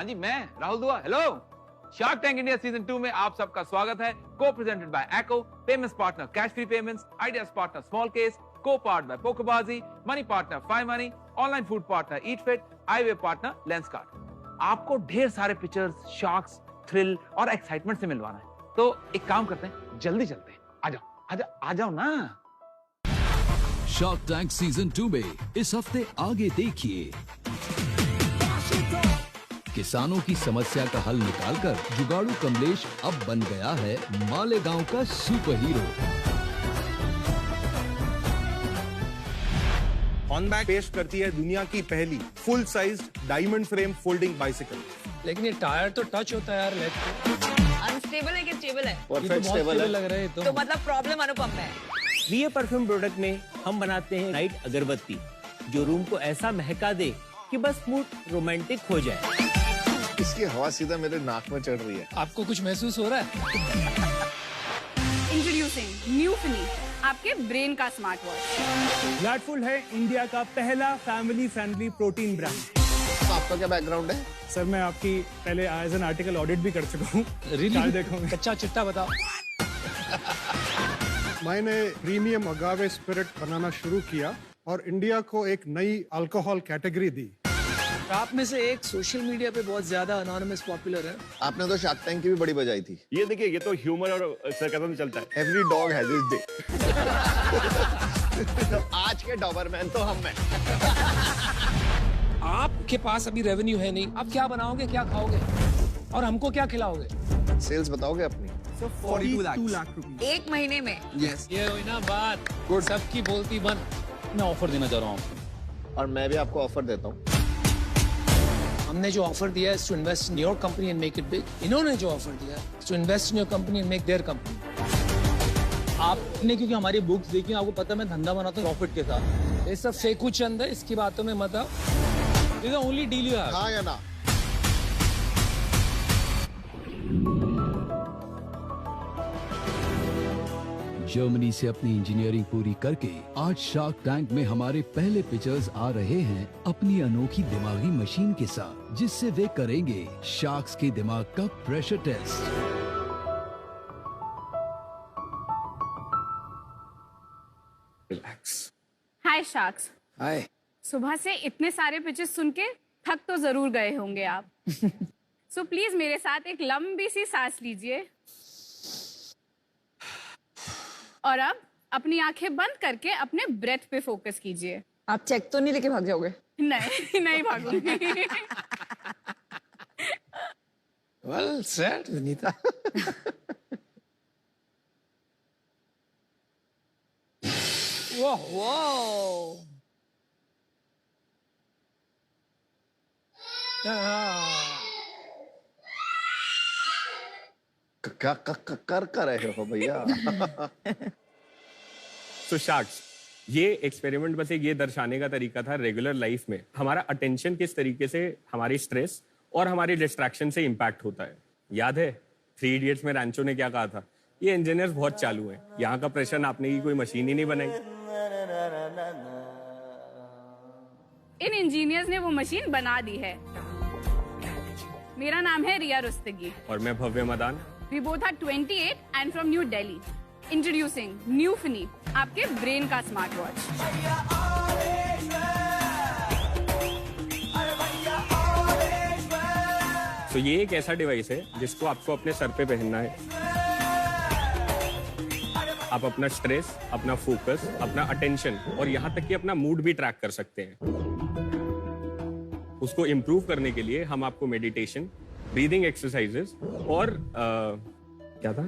हाँ जी, मैं Rahul Dua. Hello, shark tank India season 2 में आप सबका स्वागत है। Co presented by Acko, payments partner Cashfree payments, ideas partner Smallcase, co part by PokerBaazi, money partner five money, online food partner eat fit, eyewear partner Lenskart. आपको ढेर सारे pictures, shocks, thrill और excitement से मिलवाना है। तो एक काम करते हैं, जल्दी चलते हैं। आ जाओ ना। शार्क टैंक सीजन 2 में इस हफ्ते आगे देखिए, किसानों की समस्या का हल निकालकर जुगाड़ू कमलेश अब बन गया है मालेगांव का सुपर हीरो। हॉर्नबैक पेश करती है दुनिया की पहली full size diamond frame folding bicycle. लेकिन ये टायर तो टच होता है यार लेग पे। अनस्टेबल है कि स्टेबल है? परफेक्ट स्टेबल लग रहा है तो मतलब प्रॉब्लम अनुपम में है। रिया परफ्यूम प्रोडक्ट में हम बनाते हैं नाइट अगरबत्ती, जो रूम को ऐसा महका दे कि बस मूड रोमांटिक हो जाए। इसकी हवा सीधा मेरे नाक में चढ़ रही है। आपको कुछ महसूस हो रहा है? इंट्रोड्यूसिंग न्यू फिनी, आपके ब्रेन का स्मार्ट वॉच। ग्लैडफुल है इंडिया का पहला फैमिली फ्रेंडली प्रोटीन ब्रांड। तो आपका क्या बैकग्राउंड है? सर मैं आपकी पहले एज एन आर्टिकल ऑडिट भी कर चुका हूँ। रियली देखोगे? कच्चा चिट्टा बताओ। मैंने प्रीमियम अगावे स्पिरिट बनाना शुरू किया और इंडिया को एक नई अल्कोहल कैटेगरी दी। आप में से एक सोशल मीडिया पे बहुत ज्यादा अनोनिमस पॉपुलर है। आपने तो शार्क टैंक की भी बड़ी बजाई थी। ये देखिए, ये तो ह्यूमर और सरकाज़म चलता है। Every dog has his day. तो आज के डॉबरमैन तो हम हैं। आपके पास अभी रेवेन्यू है नहीं, आप क्या बनाओगे, क्या खाओगे और हमको क्या खिलाओगे? सेल्स बताओगे अपनी? 42 लाख रुपए एक महीने में। ये हुई ना बात, सबकी बोलती बंद। मैं ऑफर देना चाह रहा हूँ। और मैं भी आपको ऑफर देता हूँ। हमने जो ऑफर दिया है to invest in your company and make it big. इन्होंने जो ऑफर दिया है to invest in your company and make their company. आपने क्योंकि हमारी बुक्स देखी, आपको पता मैं धंधा बनाता हूँ प्रॉफिट के साथ। ये सब फेकू चंद है, इसकी बातों में मत आओ। This is the only deal you have. हाँ या ना? जर्मनी से अपनी इंजीनियरिंग पूरी करके आज शार्क टैंक में हमारे पहले पिक्चर्स आ रहे हैं अपनी अनोखी दिमागी मशीन के साथ, जिससे वे करेंगे शार्क्स के दिमाग का प्रेशर टेस्ट। हाय शार्क्स। हाय। सुबह से इतने सारे पिचेस सुन के थक तो जरूर गए होंगे आप। सो प्लीज मेरे साथ एक लंबी सी सांस लीजिए और अब अपनी आंखें बंद करके अपने ब्रेथ पे फोकस कीजिए। आप चेक तो नहीं लेके भाग जाओगे? नहीं, नहीं भागूंगी। Well said Vinita. वो क्या कर रहे हो भैया? तो शार्क्स, ये एक्सपेरिमेंट बस एक ये दर्शाने का तरीका था रेगुलर लाइफ में हमारा अटेंशन किस तरीके से हमारी स्ट्रेस और हमारी डिस्ट्रैक्शन से इम्पैक्ट होता है। याद है 3 इडियट्स में रैंचो ने क्या कहा था? ये इंजीनियर्स बहुत चालू हैं, यहाँ का प्रेशर नापने की कोई मशीन ही नहीं बनाई। इन इंजीनियर्स ने वो मशीन बना दी है। मेरा नाम है रिया रुस्तगी और मैं भव्य Madan. We both are 28 and from New Delhi. Introducing New Fini, आपके ब्रेन का स्मार्ट वॉच। तो ये एक ऐसा डिवाइस है जिसको आपको अपने सर पे पहनना है। आप अपना स्ट्रेस, अपना फोकस, अपना अटेंशन और यहाँ तक कि अपना मूड भी ट्रैक कर सकते हैं। उसको इम्प्रूव करने के लिए हम आपको मेडिटेशन, ब्रीदिंग एक्सरसाइजेस और क्या था,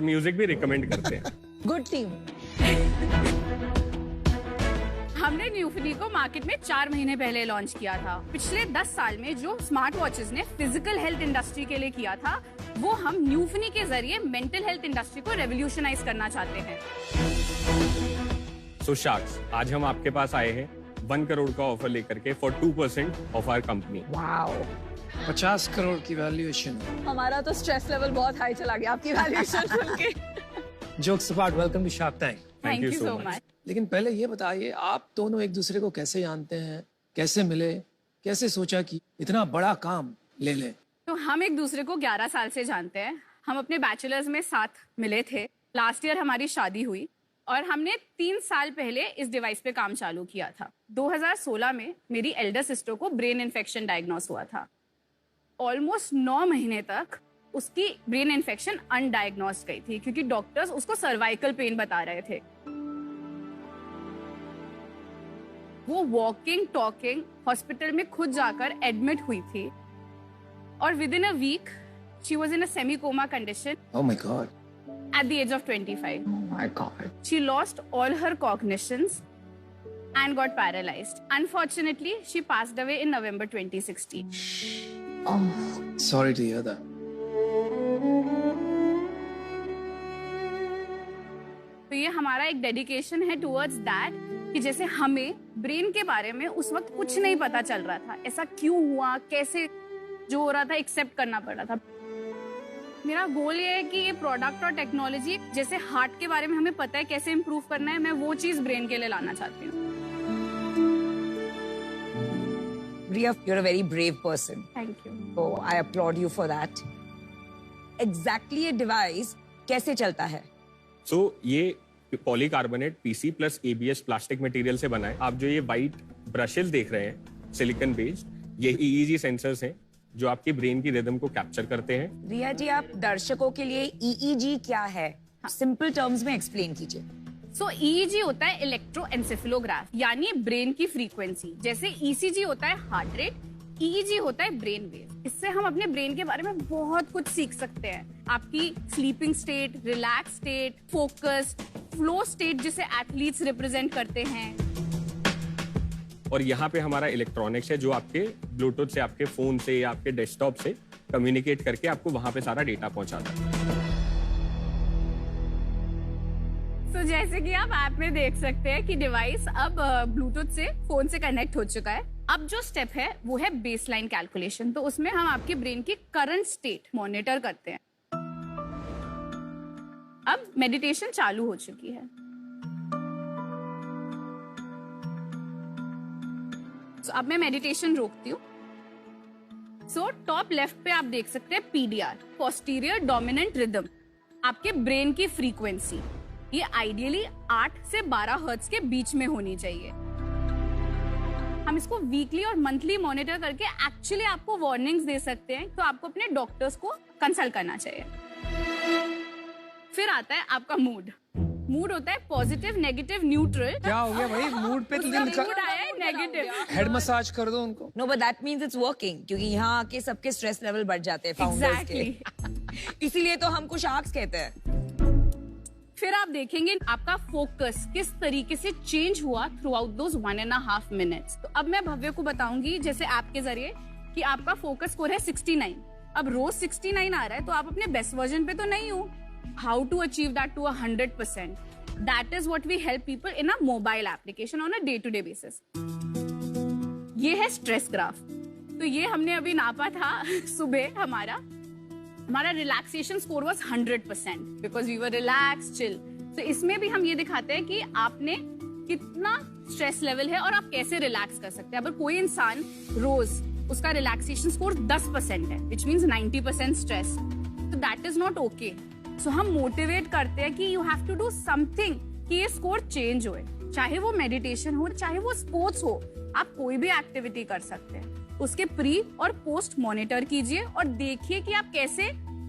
म्यूजिक भी रिकमेंड करते हैं। Good team. हमने न्यू फिनी को मार्केट में 4 महीने पहले लॉन्च किया था। पिछले 10 साल में जो स्मार्ट वॉचेस ने फिजिकल हेल्थ इंडस्ट्री के लिए किया था, वो हम न्यू फिनी के जरिए मेंटल हेल्थ इंडस्ट्री को रेवोल्यूशनाइज करना चाहते हैं। सो शार्क्स, आज हम आपके पास आए हैं 1 करोड़ का ऑफर लेकर के for 2% of our company. Wow, 50 crore की वैल्यूएशन। हमारा तो स्ट्रेस लेवल बहुत हाई चला गया आपकी वैल्यूएशन सुन के। Jokes apart, welcome to Shark Tank. Thank you so much. लेकिन पहले ये बताइए, आप दोनों एक दूसरे को कैसे जानते हैं, कैसे मिले, कैसे सोचा कि इतना बड़ा काम ले ले। तो हम एक दूसरे को 11 साल से जानते हैं। हम अपने बैचलर्स में साथ मिले थे। लास्ट ईयर हमारी शादी हुई और हमने 3 साल पहले इस डिवाइस पे काम चालू किया था। 2016 में मेरी एल्डर सिस्टर को ब्रेन इन्फेक्शन डायग्नोस हुआ था। ऑलमोस्ट 9 महीने तक उसकी ब्रेन इन्फेक्शन अनडायग्नोस्ड गई थी क्योंकि डॉक्टर्स उसको सर्वाइकल पेन बता रहे थे। वो वॉकिंग टॉकिंग हॉस्पिटल में खुद जाकर एडमिट हुई थी और within a week she was in a semi coma condition Oh my God. at the age of 25. Oh my God. She lost all her cognitions and got paralyzed. Unfortunately, she passed away in November 2016. Oh, sorry to hear that. तो ये हमारा एक dedication है towards that कि जैसे हमें brain के बारे में उस वक्त कुछ नहीं पता चल रहा था, ऐसा क्यों हुआ, कैसे जो हो रहा था एक्सेप्ट करना पड़ रहा था। मेरा गोल ये है कि ये प्रोडक्ट और टेक्नोलॉजी जैसे हार्ट के बारे में हमें पता है कैसे इम्प्रूव करना है, मैं वो चीज ब्रेन के लिए लाना चाहती हूँ। Riya, you're a very brave person. Thank you. So I applaud you for that. Exactly ये डिवाइस कैसे चलता है? सो ये polycarbonate PC plus ABS plastic material से बना है। आप जो ये वाइट ब्रशेस देख रहे हैं सिलिकॉन बेस्ड, ये ईईजी सेंसर्स हैं जो आपकी ब्रेन की रिदम को कैप्चर करते हैं। रिया जी, आप दर्शकों के लिए ईईजी क्या है सिंपल टर्म्स में एक्सप्लेन कीजिए। सो ईईजी होता है इलेक्ट्रोएन्सेफेलोग्राफ यानी ब्रेन की फ्रीक्वेंसी। जैसे ईसीजी होता है हार्ट रेट, ईईजी होता है ब्रेन वेव। इससे हम अपने ब्रेन के बारे में बहुत कुछ सीख सकते हैं। आपकी sleeping state, relax state, focused, flow state जिसे एथलीट्स रिप्रेजेंट करते हैं। और यहाँ पे हमारा इलेक्ट्रॉनिक्स है जो आपके ब्लूटूथ से, आपके फोन से या आपके डेस्कटॉप से कम्युनिकेट करके आपको वहां पे सारा डेटा पहुंचाता है। तो जैसे कि आप ऐप में देख सकते हैं कि डिवाइस अब ब्लूटूथ से फोन से कनेक्ट हो चुका है। अब जो स्टेप है वो है बेसलाइन कैलकुलेशन। तो उसमें हम आपके ब्रेन की करंट स्टेट मॉनिटर करते हैं। अब मेडिटेशन चालू हो चुकी है। तो अब मैं मेडिटेशन रोकती हूँ। सो टॉप लेफ्ट पे आप देख सकते हैं पीडीआर, पोस्टीरियर डोमिनेंट रिदम, आपके ब्रेन की फ्रीक्वेंसी। ये आइडियली 8 से 12 हर्ट्ज के बीच में होनी चाहिए। हम इसको वीकली और मंथली मॉनिटर करके एक्चुअली आपको वार्निंग्स दे सकते हैं। तो आपको अपने डॉक्टर्स को कंसल्ट करना चाहिए। फिर आता है आपका मूड। मूड होता है पॉजिटिव, नेगेटिव, न्यूट्रल। क्या हो गया भाई, मूड पे तुझे लिखा, मूड आया है नेगेटिव। हेड मसाज कर दो उनको। No but that means it's working क्योंकि यहाँ आके सबके स्ट्रेस लेवल बढ़ जाते हैं फाउंडर्स के। इसीलिए तो हमको शार्क्स कहते हैं। फिर आप देखेंगे आपका फोकस किस तरीके से चेंज हुआ थ्रू आउट दोज 1.5 मिनट्स। तो अब मैं भव्य को बताऊंगी जैसे ऐप के जरिए कि आपका फोकस स्कोर है 69। अब रोज 69 आ रहा है तो आप अपने बेस्ट वर्जन पे तो नहीं हो। How to achieve that to 100%? That is what we help people in a mobile application on a day to day basis. ये है स्ट्रेस ग्राफ। तो ये हमने अभी नापा था सुबह। हमारा relaxation score was 100% because we were relax chill. तो इसमें भी हम ये दिखाते हैं कि आपने कितना स्ट्रेस लेवल है और आप कैसे रिलैक्स कर सकते हैं। अगर कोई इंसान रोज उसका रिलैक्सेशन स्कोर 10% है विच मीन्स 90% स्ट्रेस, तो that is not okay. So हम मोटिवेट करते हैं कि you have to do something कि ये स्कोर चेंज होए। चाहे वो मेडिटेशन हो, चाहे वो स्पोर्ट्स हो, आप कोई भी एक्टिविटी कर सकते हैं। उसके प्री और पोस्ट मॉनिटर कीजिए और देखिए कि आप कैसे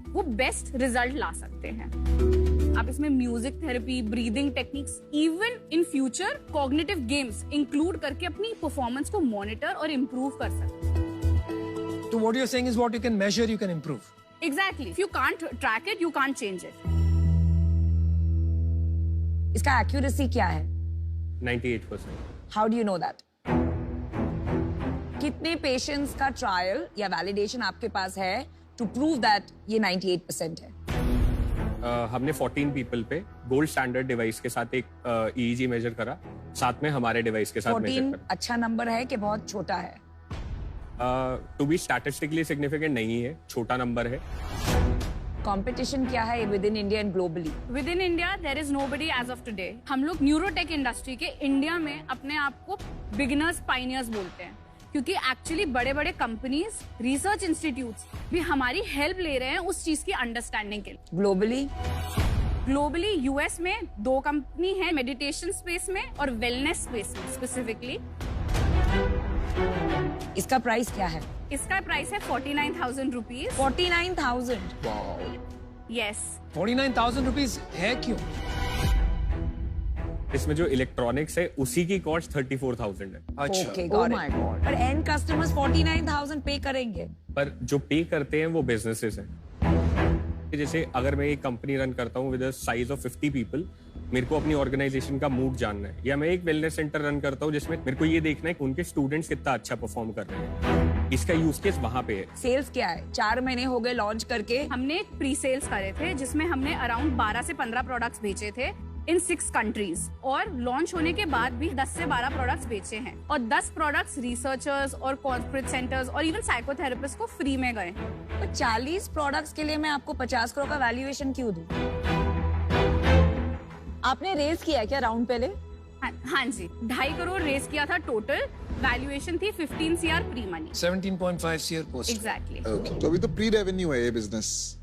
वो बेस्ट रिजल्ट ला सकते हैं। आप इसमें music therapy, breathing techniques, even in future cognitive games include करके अपनी परफॉर्मेंस को मॉनिटर और इम्प्रूव कर सकते हैं। तो what you are saying is what you can measure, you can improve. Exactly. If you can't track it, you can't change it. इसका accuracy क्या है? 98%। How do you know that? कितने पेशेंट्स का ट्रायल या वैलिडेशन आपके पास है to prove that ये 98% है? हमने 14 पीपल पे गोल्ड स्टैंडर्ड डिवाइस के साथ एक ईईजी मेजर करा, साथ में हमारे डिवाइस के साथ मेजर 14 करा। अच्छा नंबर है कि बहुत छोटा है? टू बी स्टैटिस्टिकली सिग्निफिकेंट नहीं है, छोटा नंबर है। कंपटीशन क्या है within India and globally? Within India there is nobody as of today. हम लोग न्यूरोटेक इंडस्ट्री के इंडिया में अपने आप को बिगिनर्स, पाइनियर्स बोलते हैं। क्योंकि एक्चुअली बड़े बड़े कंपनीज, रिसर्च इंस्टीट्यूट्स भी हमारी हेल्प ले रहे हैं उस चीज की अंडरस्टैंडिंग के लिए। ग्लोबली यूएस में 2 कंपनी है, मेडिटेशन स्पेस में और वेलनेस स्पेस में स्पेसिफिकली। इसका प्राइस क्या है? इसका प्राइस है 49,000 रुपीज। 49,000। यस। 49,000 रुपीज है क्यों? इसमें जो इलेक्ट्रॉनिक्स है उसी की कॉस्ट 34,000 है। अच्छा। Okay, got it. पर एंड कस्टमर्स 49,000 पे करेंगे। पर जो पे करते हैं वो बिजनेसेस हैं। जैसे अगर मैं एक कंपनी रन करता हूँ with a size of 50 people, मेरे को अपनी ऑर्गेनाइजेशन का मूड जानना है, या मैं एक वेलनेस सेंटर रन करता हूँ जिसमें मेरे को ये देखना है कि उनके स्टूडेंट्स कितना अच्छा परफॉर्म कर रहे हैं, इसका यूज केस वहां पे है। सेल्स क्या है? 4 महीने हो गए लॉन्च करके। हमने प्री सेल्स करे थे जिसमें हमने अराउंड 12 से 15 प्रोडक्ट्स बेचे थे इन 6 कंट्रीज, और लॉन्च होने के बाद भी 10 से 12 प्रोडक्ट्स बेचे हैं, और 10 प्रोडक्ट्स रिसर्चर्स और कॉर्पोरेट सेंटर्स और इवन साइकोथेरेपिस्ट को फ्री में गए। तो 40 प्रोडक्ट्स के लिए मैं आपको 50 करोड़ का वैल्यूएशन क्यों दूं? आपने रेज किया क्या राउंड पहले? हाँ जी, 2.5 करोड़ रेज किया था टोटल। वैल्यूएशन थी 15 CR pre money. 17.5 CR post. Exactly. तो अभी तो प्री रेवेन्यू है ये बिजनेस।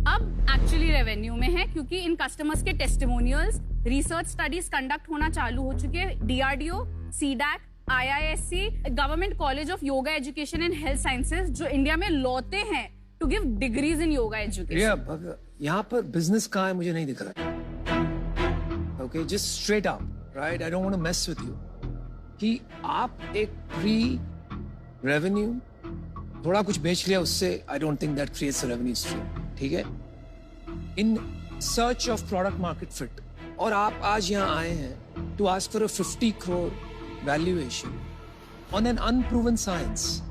अब एक्चुअली रेवेन्यू में है क्योंकि इन कस्टमर्स के टेस्टिमोनियल्स, रिसर्च स्टडीज कंडक्ट होना चालू हो चुके हैं। DRDO, CDAC, IISc, government college of yoga education and health sciences जो इंडिया में लौते हैं to give degrees in yoga education. यहाँ पर बिजनेस कहाँ है मुझे नहीं दिख रहा है। Okay, just straight up, right? I don't want to mess with you कि आप एक प्री रेवेन्यू थोड़ा कुछ बेच लिया उससे, I don't think that creates a revenue stream. ठीक है, in search of product market fit, और आप आज यहाँ आए हैं to ask for a 50 crore valuation on an unproven science.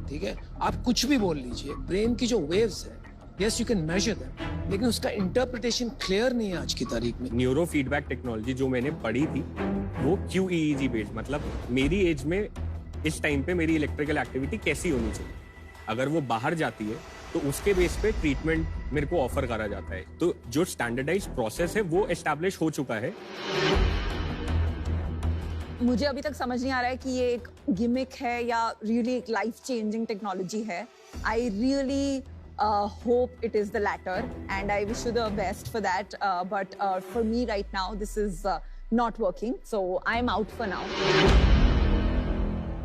ठीक है, आप कुछ भी बोल लीजिए, ब्रेन की जो वेव्स है, yes you can major them, लेकिन उसका इंटरप्रिटेशन क्लियर नहीं है आज की तारीख में। न्यूरो फीडबैक टेक्नोलॉजी जो मैंने पढ़ी थी वो QEEG बेस्ड, मतलब मेरी एज में इस टाइम पे मेरी इलेक्ट्रिकल एक्टिविटी कैसी होनी चाहिए, अगर वो बाहर जाती है तो उसके बेस पे ट्रीटमेंट मेरे को ऑफर करा जाता है। तो जो स्टैंडर्डाइज प्रोसेस है वो एस्टैब्लिश हो चुका है। मुझे अभी तक समझ नहीं आ रहा है कि ये एक गिमिक है या रियली एक लाइफ चेंजिंग टेक्नोलॉजी है। I really hope it is the latter and I wish you the best for that, but for me right now this is not working, so I'm out for now.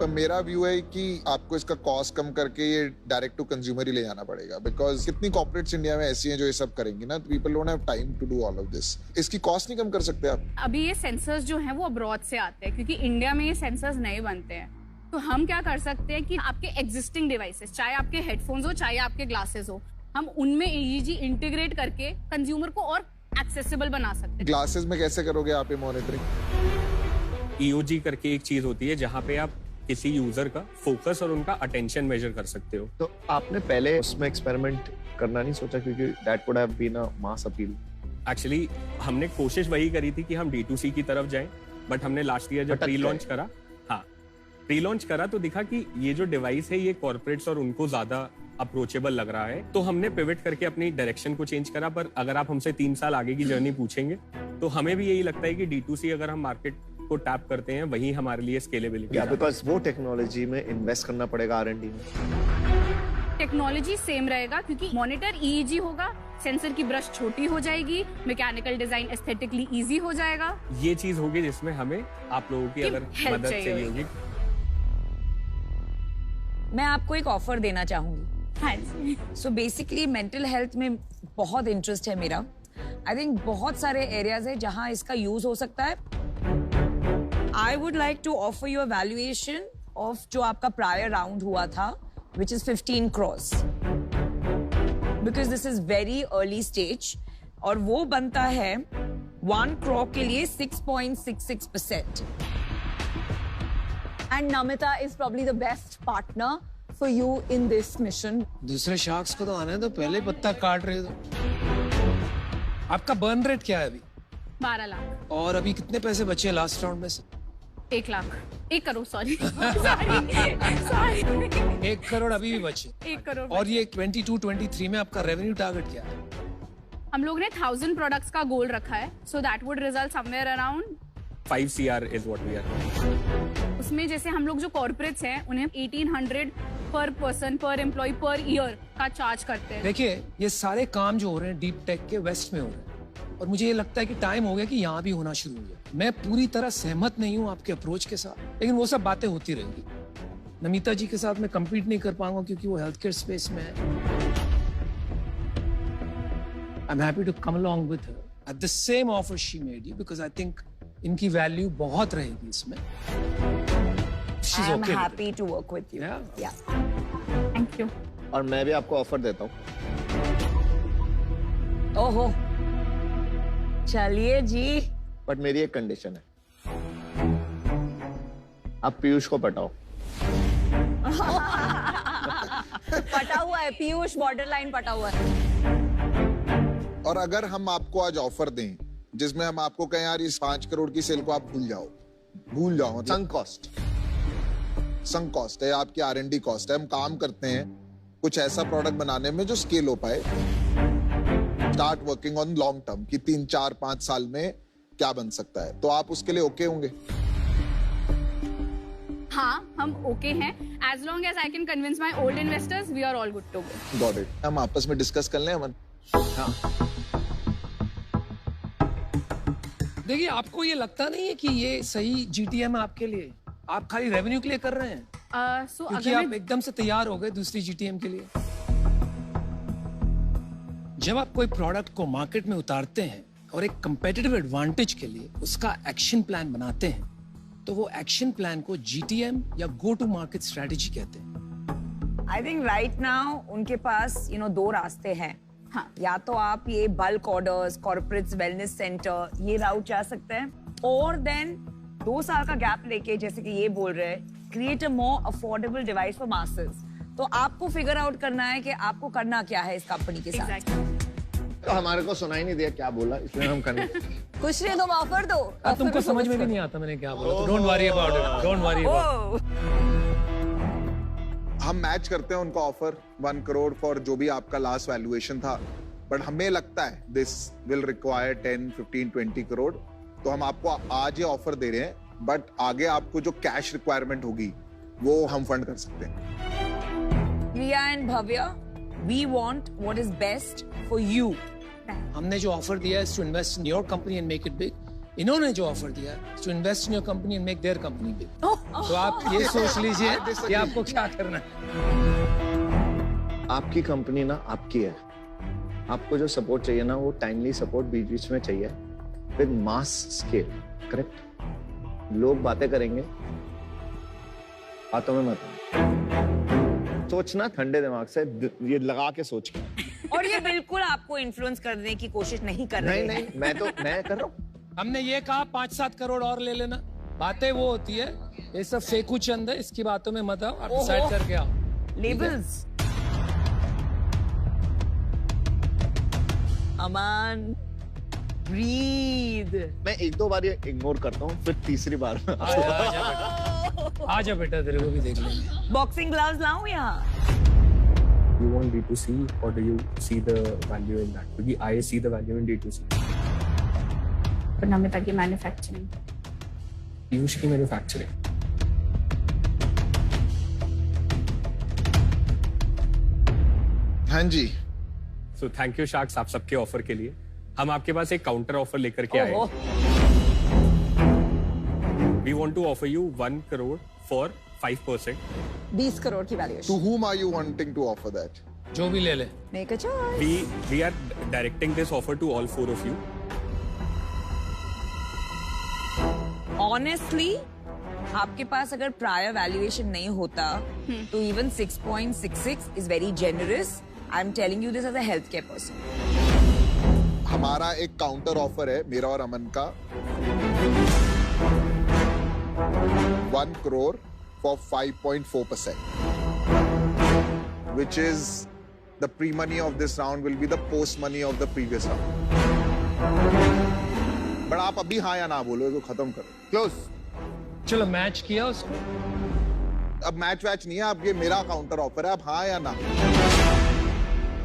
तो मेरा view है कि आपको इसका cost कम करके ये direct to consumer ही ले जाना पड़ेगा, बिकॉज कितनी कॉर्पोरेट्स इंडिया में ऐसी हैं जो ये सब करेंगी ना, people don't have time to do all of this. इसकी कॉस्ट नहीं कम कर सकते आप? अभी ये सेंसर्स जो हैं वो अब्रॉड से आते हैं क्योंकि इंडिया में ये सेंसर्स नहीं बनते हैं। तो हम क्या कर सकते हैं कि आपके एग्जिस्टिंग डिवाइसेस, चाहे आपके हेडफोन्स हो चाहे आपके ग्लासेस हो, हम उनमें EEG इंटीग्रेट करके कंज्यूमर को और एक्सेसिबल बना सकते हैं। ग्लासेस में कैसे करोगे आप ये मॉनिटरिंग? EOG करके एक चीज होती है जहाँ पे आप किसी यूजर का फोकस और उनका अटेंशन मेजर कर सकते हो। तो आपने पहले उसमें एक्सपेरिमेंट करना नहीं सोचा, क्योंकि that would have been a mass appeal? Actually हमने कोशिश वही करी थी कि हम D2C की तरफ जाएं, बट हमने लास्ट ईयर जब प्री लॉन्च करा, प्री लॉन्च करा तो दिखा कि ये जो डिवाइस है ये कॉर्पोरेट्स और उनको ज्यादा अप्रोचेबल लग रहा है, तो हमने पिवट करके अपनी डायरेक्शन को चेंज करा। पर अगर आप हमसे 3 साल आगे की जर्नी पूछेंगे तो हमें भी यही लगता है कि D2C अगर हम मार्केट को टैप करते हैं वही हमारे लिए स्केलेबिलिटी है, बिकॉज वो टेक्नोलॉजी में इन्वेस्ट करना पड़ेगा R&D में। टेक्नोलॉजी सेम रहेगा क्योंकि मॉनिटर EEG होगा, सेंसर की ब्रश छोटी हो जाएगी, मैकेनिकल डिजाइन एस्थेटिकली इजी हो जाएगा। ये चीज होगी जिसमें हमें आप लोगों की अगर मदद चाहिए होगी। मैं आपको एक ऑफर देना चाहूंगी। सो बेसिकली मेंटल हेल्थ में बहुत इंटरेस्ट है मेरा। आई थिंक बहुत सारे एरियाज है जहां इसका यूज हो सकता है। I would like to offer you a valuation of जो आपका प्रायर राउंड हुआ था, which is 15 crores, because this is very early stage, और वो बनता है 1 crore के लिए 6.66%. And Namita is probably the best partner for you in this mission. दूसरे शार्क्स को तो आने दो, पहले पत्ता काट रहे हो। आपका बर्न रेट क्या है अभी? 12 लाख। और अभी कितने पैसे बचे लास्ट राउंड में से? 1 लाख, 1 करोड़, सॉरी। 1 करोड़ अभी भी बचे। 1 करोड़। और ये 22-23 में आपका रेवेन्यू टारगेट क्या है? हम लोग ने 1000 प्रोडक्ट्स का गोल रखा है, so that would result somewhere around 5 CR is what we are. उसमें जैसे हम लोग जो कॉर्पोरेट्स हैं उन्हें 1800 पर पर्सन पर एम्प्लॉय पर ईयर का चार्ज करते हैं। देखिए ये सारे काम जो हो रहे हैं डीप टेक के वेस्ट में हो रहे हैं और मुझे ये लगता है कि टाइम हो गया कि यहाँ भी होना शुरू हो गया। मैं पूरी तरह सहमत नहीं हूँ आपके अप्रोच के साथ, लेकिन वो सब बातें होती रहेंगी। नमिता जी के साथ मैं compete नहीं कर पाऊंगा क्योंकि वो हेल्थ केयर स्पेस में है। I'm happy to come along with her at the same offer she made you because I think इनकी वैल्यू बहुत रहेगी इसमें। She's I am okay with happy to work with you. Yeah. Yeah. Thank you. और मैं भी आपको offer देता हूँ, ओहो, चलिए जी। बट मेरी एक कंडीशन है, आप पीयूष को पटाओ। पटा हुआ है पीयूष, बॉर्डर लाइन पटा हुआ है। और अगर हम आपको आज ऑफर दें जिसमें हम आपको कहें यार इस 5 करोड़ की सेल को आप भूल जाओ मतलब संक कॉस्ट है, आपकी R&D कॉस्ट है, हम काम करते हैं कुछ ऐसा प्रोडक्ट बनाने में जो स्केल हो पाए, start working on long term की 3, 4, 5 साल में क्या बन सकता है, तो आप उसके लिए ओके होंगे? हाँ, हम ओके हैं। As long as I can convince my old investors we are all good to go. Got it. हम आपस में डिस्कस कर लें अमन। हाँ। देखिए आपको ये लगता नहीं है कि ये सही GTM है आपके लिए? आप खाली रेवेन्यू के लिए कर रहे हैं क्योंकि आप एकदम से तैयार हो गए दूसरी GTM के लिए। जब आप कोई प्रोडक्ट को मार्केट में उतारते हैं और एक कंपेटिटिव एडवांटेज के लिए उसका एक्शन प्लान बनाते हैं तो वो एक्शन प्लान को GTM या गो टू मार्केट स्ट्रेटेजी कहते हैं। I think right now उनके पास 2 रास्ते हैं। हाँ। या तो आप ये bulk orders, corporates, wellness centre, ये राउट जा सकते हैं, और देन 2 साल का गैप लेके जैसे कि ये बोल रहे हैं create a more affordable device for masses. तो आपको फिगर आउट करना है कि आपको करना क्या है इस कंपनी के साथ। तो हमारे को सुनाई नहीं दिया क्या बोला, इसलिए हम करने कुछ नहीं, तुम ऑफर दो। तुमको समझ में भी नहीं आता मैंने क्या बोला। Don't worry about it, don't worry about. हम मैच करते हैं उनका ऑफर 1 करोड़ फॉर जो भी आपका लास्ट वैल्यूएशन था, बट हमें लगता है दिस विल रिक्वायर 10, 15, 20 करोड़। तो हम आपको आज ये ऑफर दे रहे हैं, बट आगे आपको जो कैश रिक्वायरमेंट होगी वो हम फंड कर सकते हैं। Priya and Bhavya, we want what is best for you. हमने जो ऑफर दिया है to invest in your company and make it big. इन्होंने जो ऑफर दिया है to invest in your company and make their company big. तो आप ये सोच लीजिए कि आपको क्या करना है। आपकी कंपनी ना आपकी है, आपको जो सपोर्ट चाहिए ना वो टाइमली सपोर्ट बीच बीच में चाहिए विद मास स्केल। करेक्ट? लोग बातें करेंगे, बातों में मत सोचना, ठंडे दिमाग से ये लगा के सोच के। और ये बिल्कुल आपको इन्फ्लुएंस करने की कोशिश नहीं कर रहे हैं। नहीं, मैं कर रहा हूँ। हमने ये कहा 5-7 करोड़ और ले लेना। बातें वो होती है, ये सब फेकू चंद है, इसकी बातों में मत आओ, आप डिसाइड करके आओ। लेबल्स। अमन, ब्रीद। मैं 1-2 बार ये इग्नोर करता हूँ, फिर तीसरी बार आजा बेटा, तेरे को भी देख लेंगे। बॉक्सिंग ग्लव्स लाऊं यहाँ? You want D2C or do you see the value in that? Because I see the value in D2C. पर नमिता की मैन्युफैक्चरिंग, पीयूष की मैन्युफैक्चरिंग। हाँ जी। So thank you Sharks आप सबके ऑफर के लिए। हम आपके पास एक काउंटर ऑफर लेकर के आए हैं। We want to offer you 1 crore for 5%. 20 crore की valuation. To whom are you wanting to offer that? जो भी ले ले। Make a choice. We are directing this offer to all 4 of you. Honestly, आपके पास अगर प्रायर वैल्यूएशन नहीं होता तो even 6.66 is very generous. I'm telling you this as a healthcare person. हमारा एक काउंटर ऑफर है मेरा और अमन का 1 crore for 5.4%, which is the pre-money of this round will be the post-money of the previous round. But आप अभी हाँ या ना बोलो, इसको खत्म करो। क्लोज। चलो मैच किया उसको। अब मैच वैच नहीं है, अब ये मेरा काउंटर ऑफर है, अब हाँ या ना?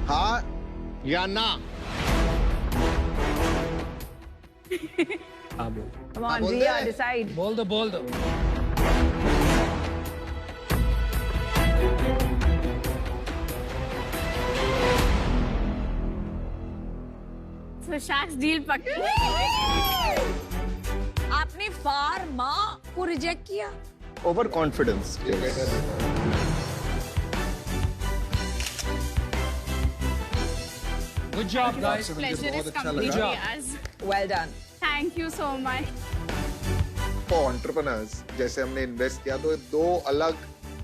हाँ या ना? हाँ बोल। Come on, Riya, decide. बोल दो। So Sharks deal पक्की। आपने फार्मा को रिजेक्ट किया। Over confidence. Good job, guys. Pleasure is complete, Riaz. Well done. Thank you so much. For entrepreneurs जैसे हमने इन्वेस्ट किया तो दो अलग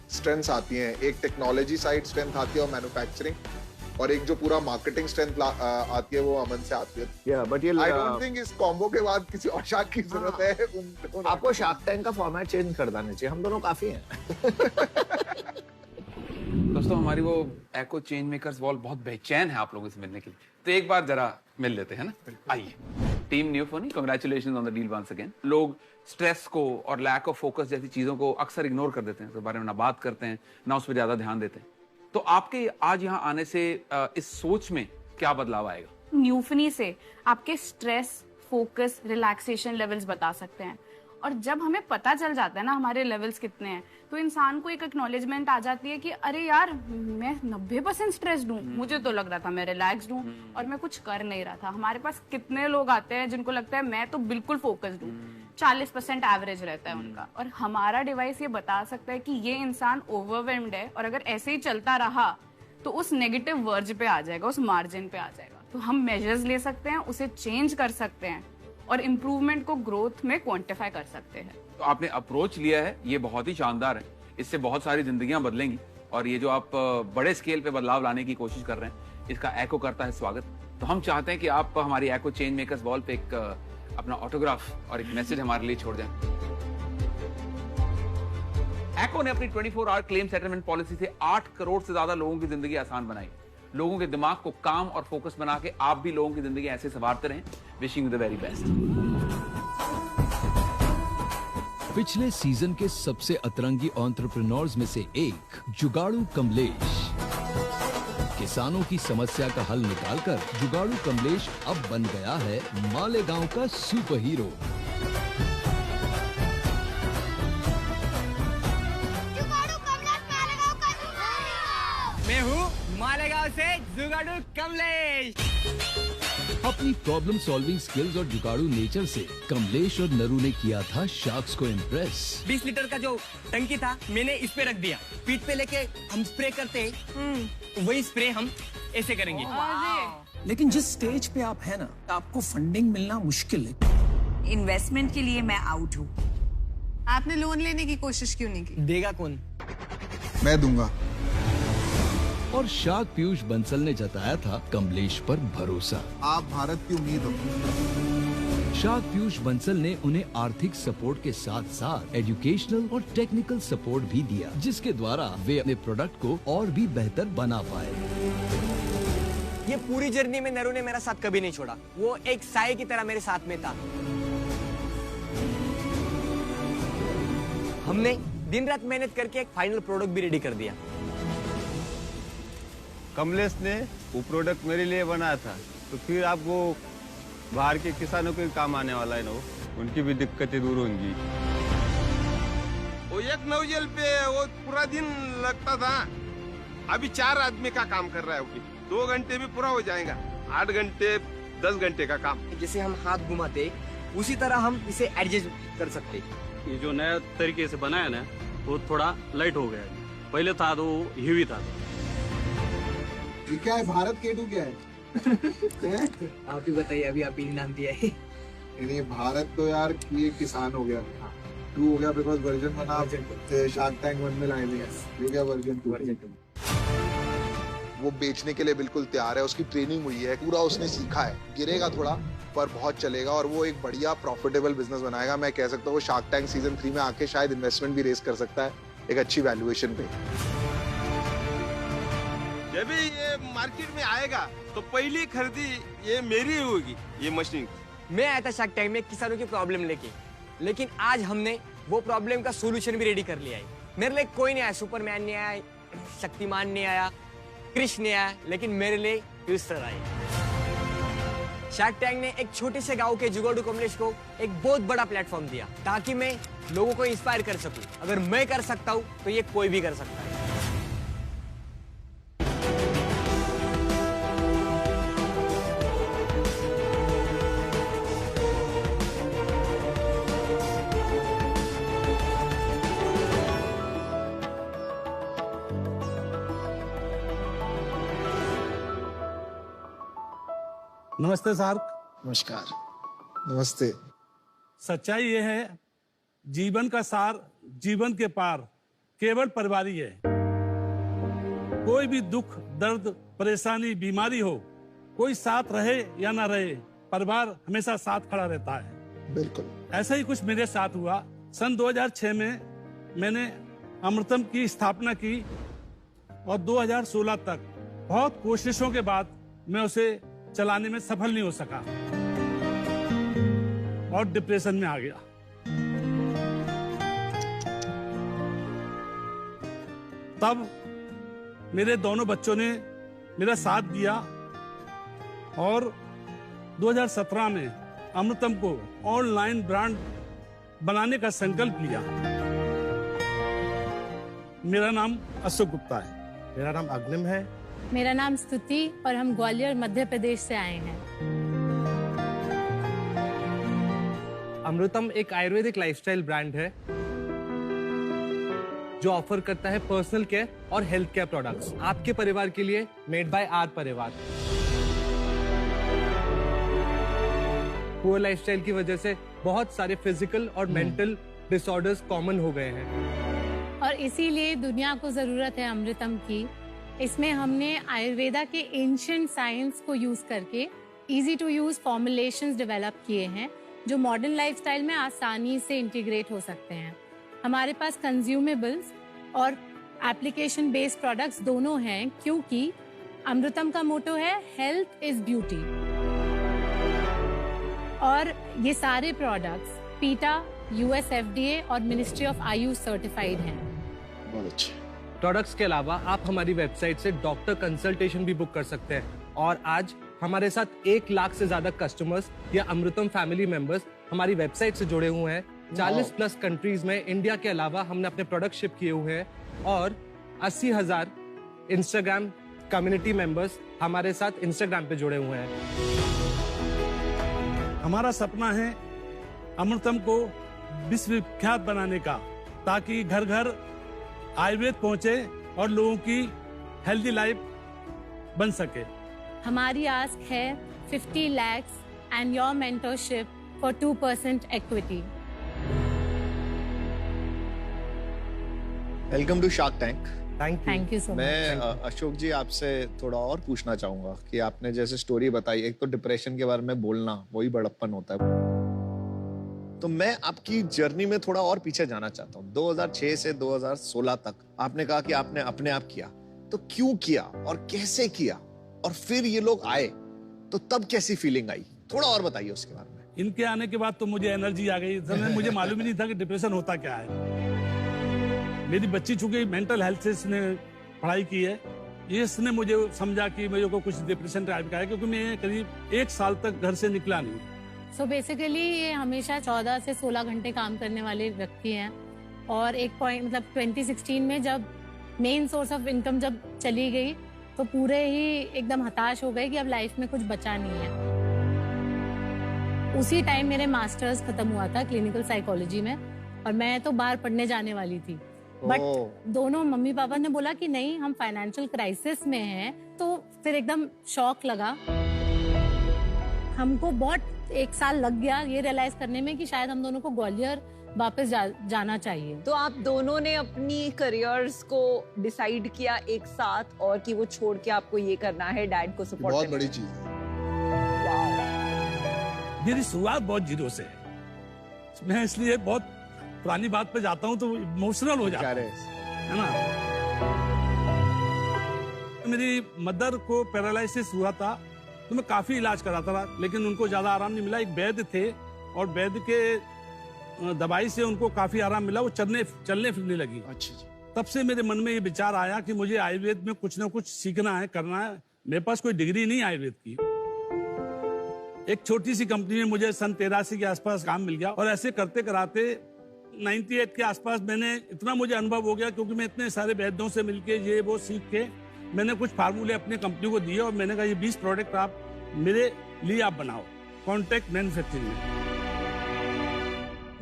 स्ट्रेंथ्स आती हैं, एक टेक्नोलॉजी साइड स्ट्रेंथ आती है और मैन्युफैक्चरिंग, और एक जो पूरा मार्केटिंग स्ट्रेंथ आती है वो अमन से आती है। या बट ये आई डोंट थिंक इस कॉम्बो के बाद किसी और शार्क की जरूरत है। आपको शार्क टैंक का फॉर्मेट चेंज कर देना चाहिए, हम दोनों काफी हैं। दोस्तों हमारी वो एको चेंज मेकर्स वॉल बहुत बेचैन है आप लोगों से मिलने के लिए, तो एक बार जरा मिल लेते हैं ना। आइए टीम न्यूफनी, congratulations on the deal once again. लोग स्ट्रेस को और लैक ऑफ फोकस जैसी चीजों को अक्सर इग्नोर कर देते हैं, उसके बारे में ना बात करते हैं ना उस पर ज्यादा ध्यान देते हैं। तो आपके आज यहाँ आने से इस सोच में क्या बदलाव आएगा? न्यूफनी से आपके स्ट्रेस, फोकस, रिलैक्सेशन लेवल्स बता सकते हैं, और जब हमें पता चल जाता है ना हमारे लेवल्स कितने हैं, तो इंसान को एक एक्नॉलेजमेंट आ जाती है कि अरे यार मैं 90% स्ट्रेस्ड हूँ, मुझे तो लग रहा था मैं रिलैक्स्ड हूँ और मैं कुछ कर नहीं रहा था। हमारे पास कितने लोग आते हैं जिनको लगता है मैं तो बिल्कुल फोकस्ड हूँ, 40% एवरेज रहता है उनका, और हमारा डिवाइस ये बता सकता है कि ये इंसान ओवरवेल्म्ड है और अगर ऐसे ही चलता रहा तो उस नेगेटिव वर्ज पे आ जाएगा, उस मार्जिन पे आ जाएगा। तो हम मेजर्स ले सकते हैं, उसे चेंज कर सकते हैं और इम्प्रूवमेंट को ग्रोथ में क्वांटिफाई कर सकते हैं। तो आपने अप्रोच लिया है, ये बहुत ही शानदार है, इससे बहुत सारी जिंदगियां बदलेंगी, और ये जो आप बड़े स्केल पे बदलाव लाने की कोशिश कर रहे हैं, इसका एको करता है स्वागत। तो हम चाहते हैं कि आप हमारी एको चेंज मेकर्स वॉल पे एक अपना ऑटोग्राफ और एक मैसेज हमारे लिए छोड़ दें। एको ने अपनी 24 आवर क्लेम सेटलमेंट पॉलिसी से 8 करोड़ से ज्यादा लोगों की जिंदगी आसान बनाई। लोगों के दिमाग को काम और फोकस बना के आप भी लोगों की जिंदगी ऐसे संवारते रहें। Wishing you the very best. पिछले सीजन के सबसे अतरंगी एंटरप्रेन्योर्स में से एक जुगाड़ू कमलेश। किसानों की समस्या का हल निकालकर जुगाड़ू कमलेश अब बन गया है मालेगांव का सुपर हीरो। मैं हूँ मालेगांव से जुगाड़ू कमलेश। अपनी प्रॉब्लम सॉल्विंग स्किल्स और जुगाड़ू नेचर से कमलेश और नरू ने किया था शार्क्स को इम्प्रेस। 20 लीटर का जो टंकी था मैंने इस पे रख दिया, पीठ पे लेके हम स्प्रे करते हैं, वही स्प्रे हम ऐसे करेंगे। लेकिन जिस स्टेज पे आप है ना, आपको फंडिंग मिलना मुश्किल है। इन्वेस्टमेंट के लिए मैं आउट हूँ। आपने लोन लेने की कोशिश क्यों नहीं की? देगा कौन? मैं दूंगा। और शार्क पीयूष बंसल ने जताया था कमलेश पर भरोसा। आप भारत की उम्मीद हो। शार्क पीयूष बंसल ने उन्हें आर्थिक सपोर्ट के साथ साथ एजुकेशनल और टेक्निकल सपोर्ट भी दिया, जिसके द्वारा वे अपने प्रोडक्ट को और भी बेहतर बना पाए। ये पूरी जर्नी में नरू ने मेरा साथ कभी नहीं छोड़ा, वो एक साए की तरह मेरे साथ में था। हमने दिन रात मेहनत करके एक फाइनल प्रोडक्ट भी रेडी कर दिया। कमलेश ने वो प्रोडक्ट मेरे लिए बनाया था, तो फिर आपको बाहर के किसानों को काम आने वाला है ना, उनकी भी दिक्कतें दूर होंगी। वो एक नौजल पे वो पूरा दिन लगता था, अभी 4 आदमी का काम कर रहा है, वो 2 घंटे में पूरा हो जाएगा, 8 घंटे 10 घंटे का काम। जैसे हम हाथ घुमाते उसी तरह हम इसे एडजस्ट कर सकते। ये जो नया तरीके से बनाया ना, वो थोड़ा लाइट हो गया है, पहले था तो हेवी था। ये क्या है, भारत केटू क्या है? आप ही बताइए, अभी आप ही नाम दिया है। ये भारत तो यार ये किसान हो गया, 2 हो गया बिकॉज वर्जन 1 आप शार्क टैंक 1 में लाए थे, ये क्या वर्जन 2। वो बेचने के लिए बिल्कुल तैयार है, उसकी ट्रेनिंग हुई है, पूरा उसने सीखा है, गिरेगा थोड़ा पर बहुत चलेगा और वो एक बढ़िया प्रॉफिटेबल बिजनेस बनाएगा। मैं कह सकता हूँ वो शार्क टैंक सीजन 3 में आके शायद इन्वेस्टमेंट भी रेस कर सकता है एक अच्छी वैल्यूएशन पे। जब ये मार्केट में आएगा तो पहली खरीदी ये मेरी होगी, ये मशीन। मैं आया था शार्क टैंक में किसानों की प्रॉब्लम लेके, लेकिन आज हमने वो प्रॉब्लम का सोल्यूशन भी रेडी कर लिया है। मेरे लिए कोई नहीं आया, सुपरमैन नहीं आया, शक्तिमान नहीं आया, कृष्ण नहीं आया, लेकिन मेरे लिए यूस्टर आए। शार्क टैंक ने एक छोटे से गांव के जुगाड़ू कमलेश को एक बहुत बड़ा प्लेटफॉर्म दिया, ताकि मैं लोगों को इंस्पायर कर सकूं। अगर मैं कर सकता हूं तो ये कोई भी कर सकता है। नमस्ते सर। नमस्कार। नमस्ते। सच्चाई ये है, जीवन का सार जीवन के पार केवल परिवार ही है। कोई भी दुख, दर्द, परेशानी, बीमारी हो, कोई साथ रहे या ना रहे, परिवार हमेशा साथ खड़ा रहता है। बिल्कुल ऐसा ही कुछ मेरे साथ हुआ। सन 2006 में मैंने अमृतम की स्थापना की और 2016 तक बहुत कोशिशों के बाद मैं उसे चलाने में सफल नहीं हो सका और डिप्रेशन में आ गया। तब मेरे दोनों बच्चों ने मेरा साथ दिया और 2017 में अमृतम को ऑनलाइन ब्रांड बनाने का संकल्प लिया। मेरा नाम अशोक गुप्ता है। मेरा नाम अग्निम है। मेरा नाम स्तुति और हम ग्वालियर मध्य प्रदेश से आए हैं। अमृतम एक आयुर्वेदिक लाइफस्टाइल ब्रांड है जो ऑफर करता है पर्सनल केयर और हेल्थ केयर प्रोडक्ट्स आपके परिवार के लिए, मेड बाय आर परिवार। पुअर लाइफस्टाइल की वजह से बहुत सारे फिजिकल और मेंटल डिसऑर्डर्स कॉमन हो गए हैं और इसीलिए दुनिया को जरूरत है अमृतम की। इसमें हमने आयुर्वेदा के एंशिएंट साइंस को यूज करके easy to use formulations develop किए हैं जो मॉडर्न लाइफस्टाइल में आसानी से इंटीग्रेट हो सकते हैं। हमारे पास कंज्यूमेबल्स और एप्लीकेशन बेस्ड प्रोडक्ट्स दोनों हैं क्योंकि अमृतम का मोटो है हेल्थ इज ब्यूटी। और ये सारे प्रोडक्ट्स पीटा, US FDA और मिनिस्ट्री ऑफ आयुष सर्टिफाइड हैं। बहुत अच्छे। प्रोडक्ट्स के अलावा आप हमारी वेबसाइट से डॉक्टर कंसल्टेशन भी बुक कर सकते हैं और आज हमारे साथ 1 लाख से ज्यादा कस्टमर्स या अमृतम फैमिली मेंबर्स हमारी वेबसाइट से जुड़े हुए हैं। 40+ कंट्रीज में इंडिया के अलावा हमने अपने प्रोडक्ट शिप किए हुए हैं और 80,000 इंस्टाग्राम कम्युनिटी मेंबर्स हमारे साथ इंस्टाग्राम पे जुड़े हुए हैं। हमारा सपना है अमृतम को विश्वविख्यात बनाने का, ताकि घर घर आयुर्वेद पहुंचे और लोगों की हेल्दी लाइफ बन सके। हमारी आस्क है 50 lakhs and your mentorship for 2% equity. Welcome to Shark Tank. Thank you so much. मैं अशोक जी आपसे थोड़ा और पूछना चाहूंगा कि आपने जैसे स्टोरी बताई, एक तो डिप्रेशन के बारे में बोलना वही बड़प्पन होता है, तो मैं आपकी जर्नी में थोड़ा और पीछे जाना चाहता हूँ। 2006 से 2016 तक आपने कहा कि आपने अपने आप किया, तो क्यों किया और कैसे किया, और फिर ये लोग आए तो तब कैसी फीलिंग आई, थोड़ा और बताइए उसके बारे में। इनके आने के बाद तो मुझे एनर्जी आ गई। मुझे मालूम ही नहीं था कि डिप्रेशन होता क्या है। मेरी बच्ची चूंकि मेंटल हेल्थ से इसने पढ़ाई की है, ये इसने मुझे समझा कि मेरे को कुछ डिप्रेशन टाइप का है, क्योंकि मैं करीब 1 साल तक घर से निकला नहीं। So basically ये हमेशा 14 से 16 घंटे काम करने वाले व्यक्ति हैं और एक पॉइंट मतलब 2016 में जब मेन सोर्स ऑफ इनकम जब चली गई तो पूरे ही एकदम हताश हो गए कि अब लाइफ में कुछ बचा नहीं है। उसी टाइम मेरे मास्टर्स खत्म हुआ था क्लिनिकल साइकोलॉजी में और मैं तो बाहर पढ़ने जाने वाली थी, बट दोनों मम्मी पापा ने बोला कि नहीं, हम फाइनेंशियल क्राइसिस में हैं। तो फिर एकदम शॉक लगा। हमको बहुत 1 साल लग गया ये रियलाइज करने में कि शायद हम दोनों को ग्वालियर वापस जाना चाहिए। तो आप दोनों ने अपनी करियर्स को डिसाइड किया एक साथ और कि वो छोड़ के आपको ये करना है, डैड को सपोर्ट बहुत बड़ी चीज है। मेरी शुरुआत बहुत जीरो से है। मैं इसलिए बहुत पुरानी बात पे जाता हूँ तो इमोशनल हो जाता है ना। मेरी मदर को पैरालिसिस हुआ था तो मैं काफी इलाज कराता रहा, लेकिन उनको ज्यादा आराम नहीं मिला। एक वैद्य थे और वैद्य के दवाई से उनको काफी आराम मिला, वो चलने फिरने लगी। अच्छा। तब से मेरे मन में ये विचार आया कि मुझे आयुर्वेद में कुछ ना कुछ सीखना है, करना है। मेरे पास कोई डिग्री नहीं आयुर्वेद की। एक छोटी सी कंपनी में मुझे सन 83 के आसपास काम मिल गया और ऐसे करते कराते 98 के आसपास मैंने इतना मुझे अनुभव हो गया, क्योंकि मैं इतने सारे वैद्यों से मिलके ये वो सीख के मैंने कुछ फार्मूले अपने कंपनी को दिए और मैंने कहा ये 20 प्रोडक्ट आप मेरे लिए आप बनाओ कॉन्ट्रैक्ट मैन्युफैक्चरिंग में।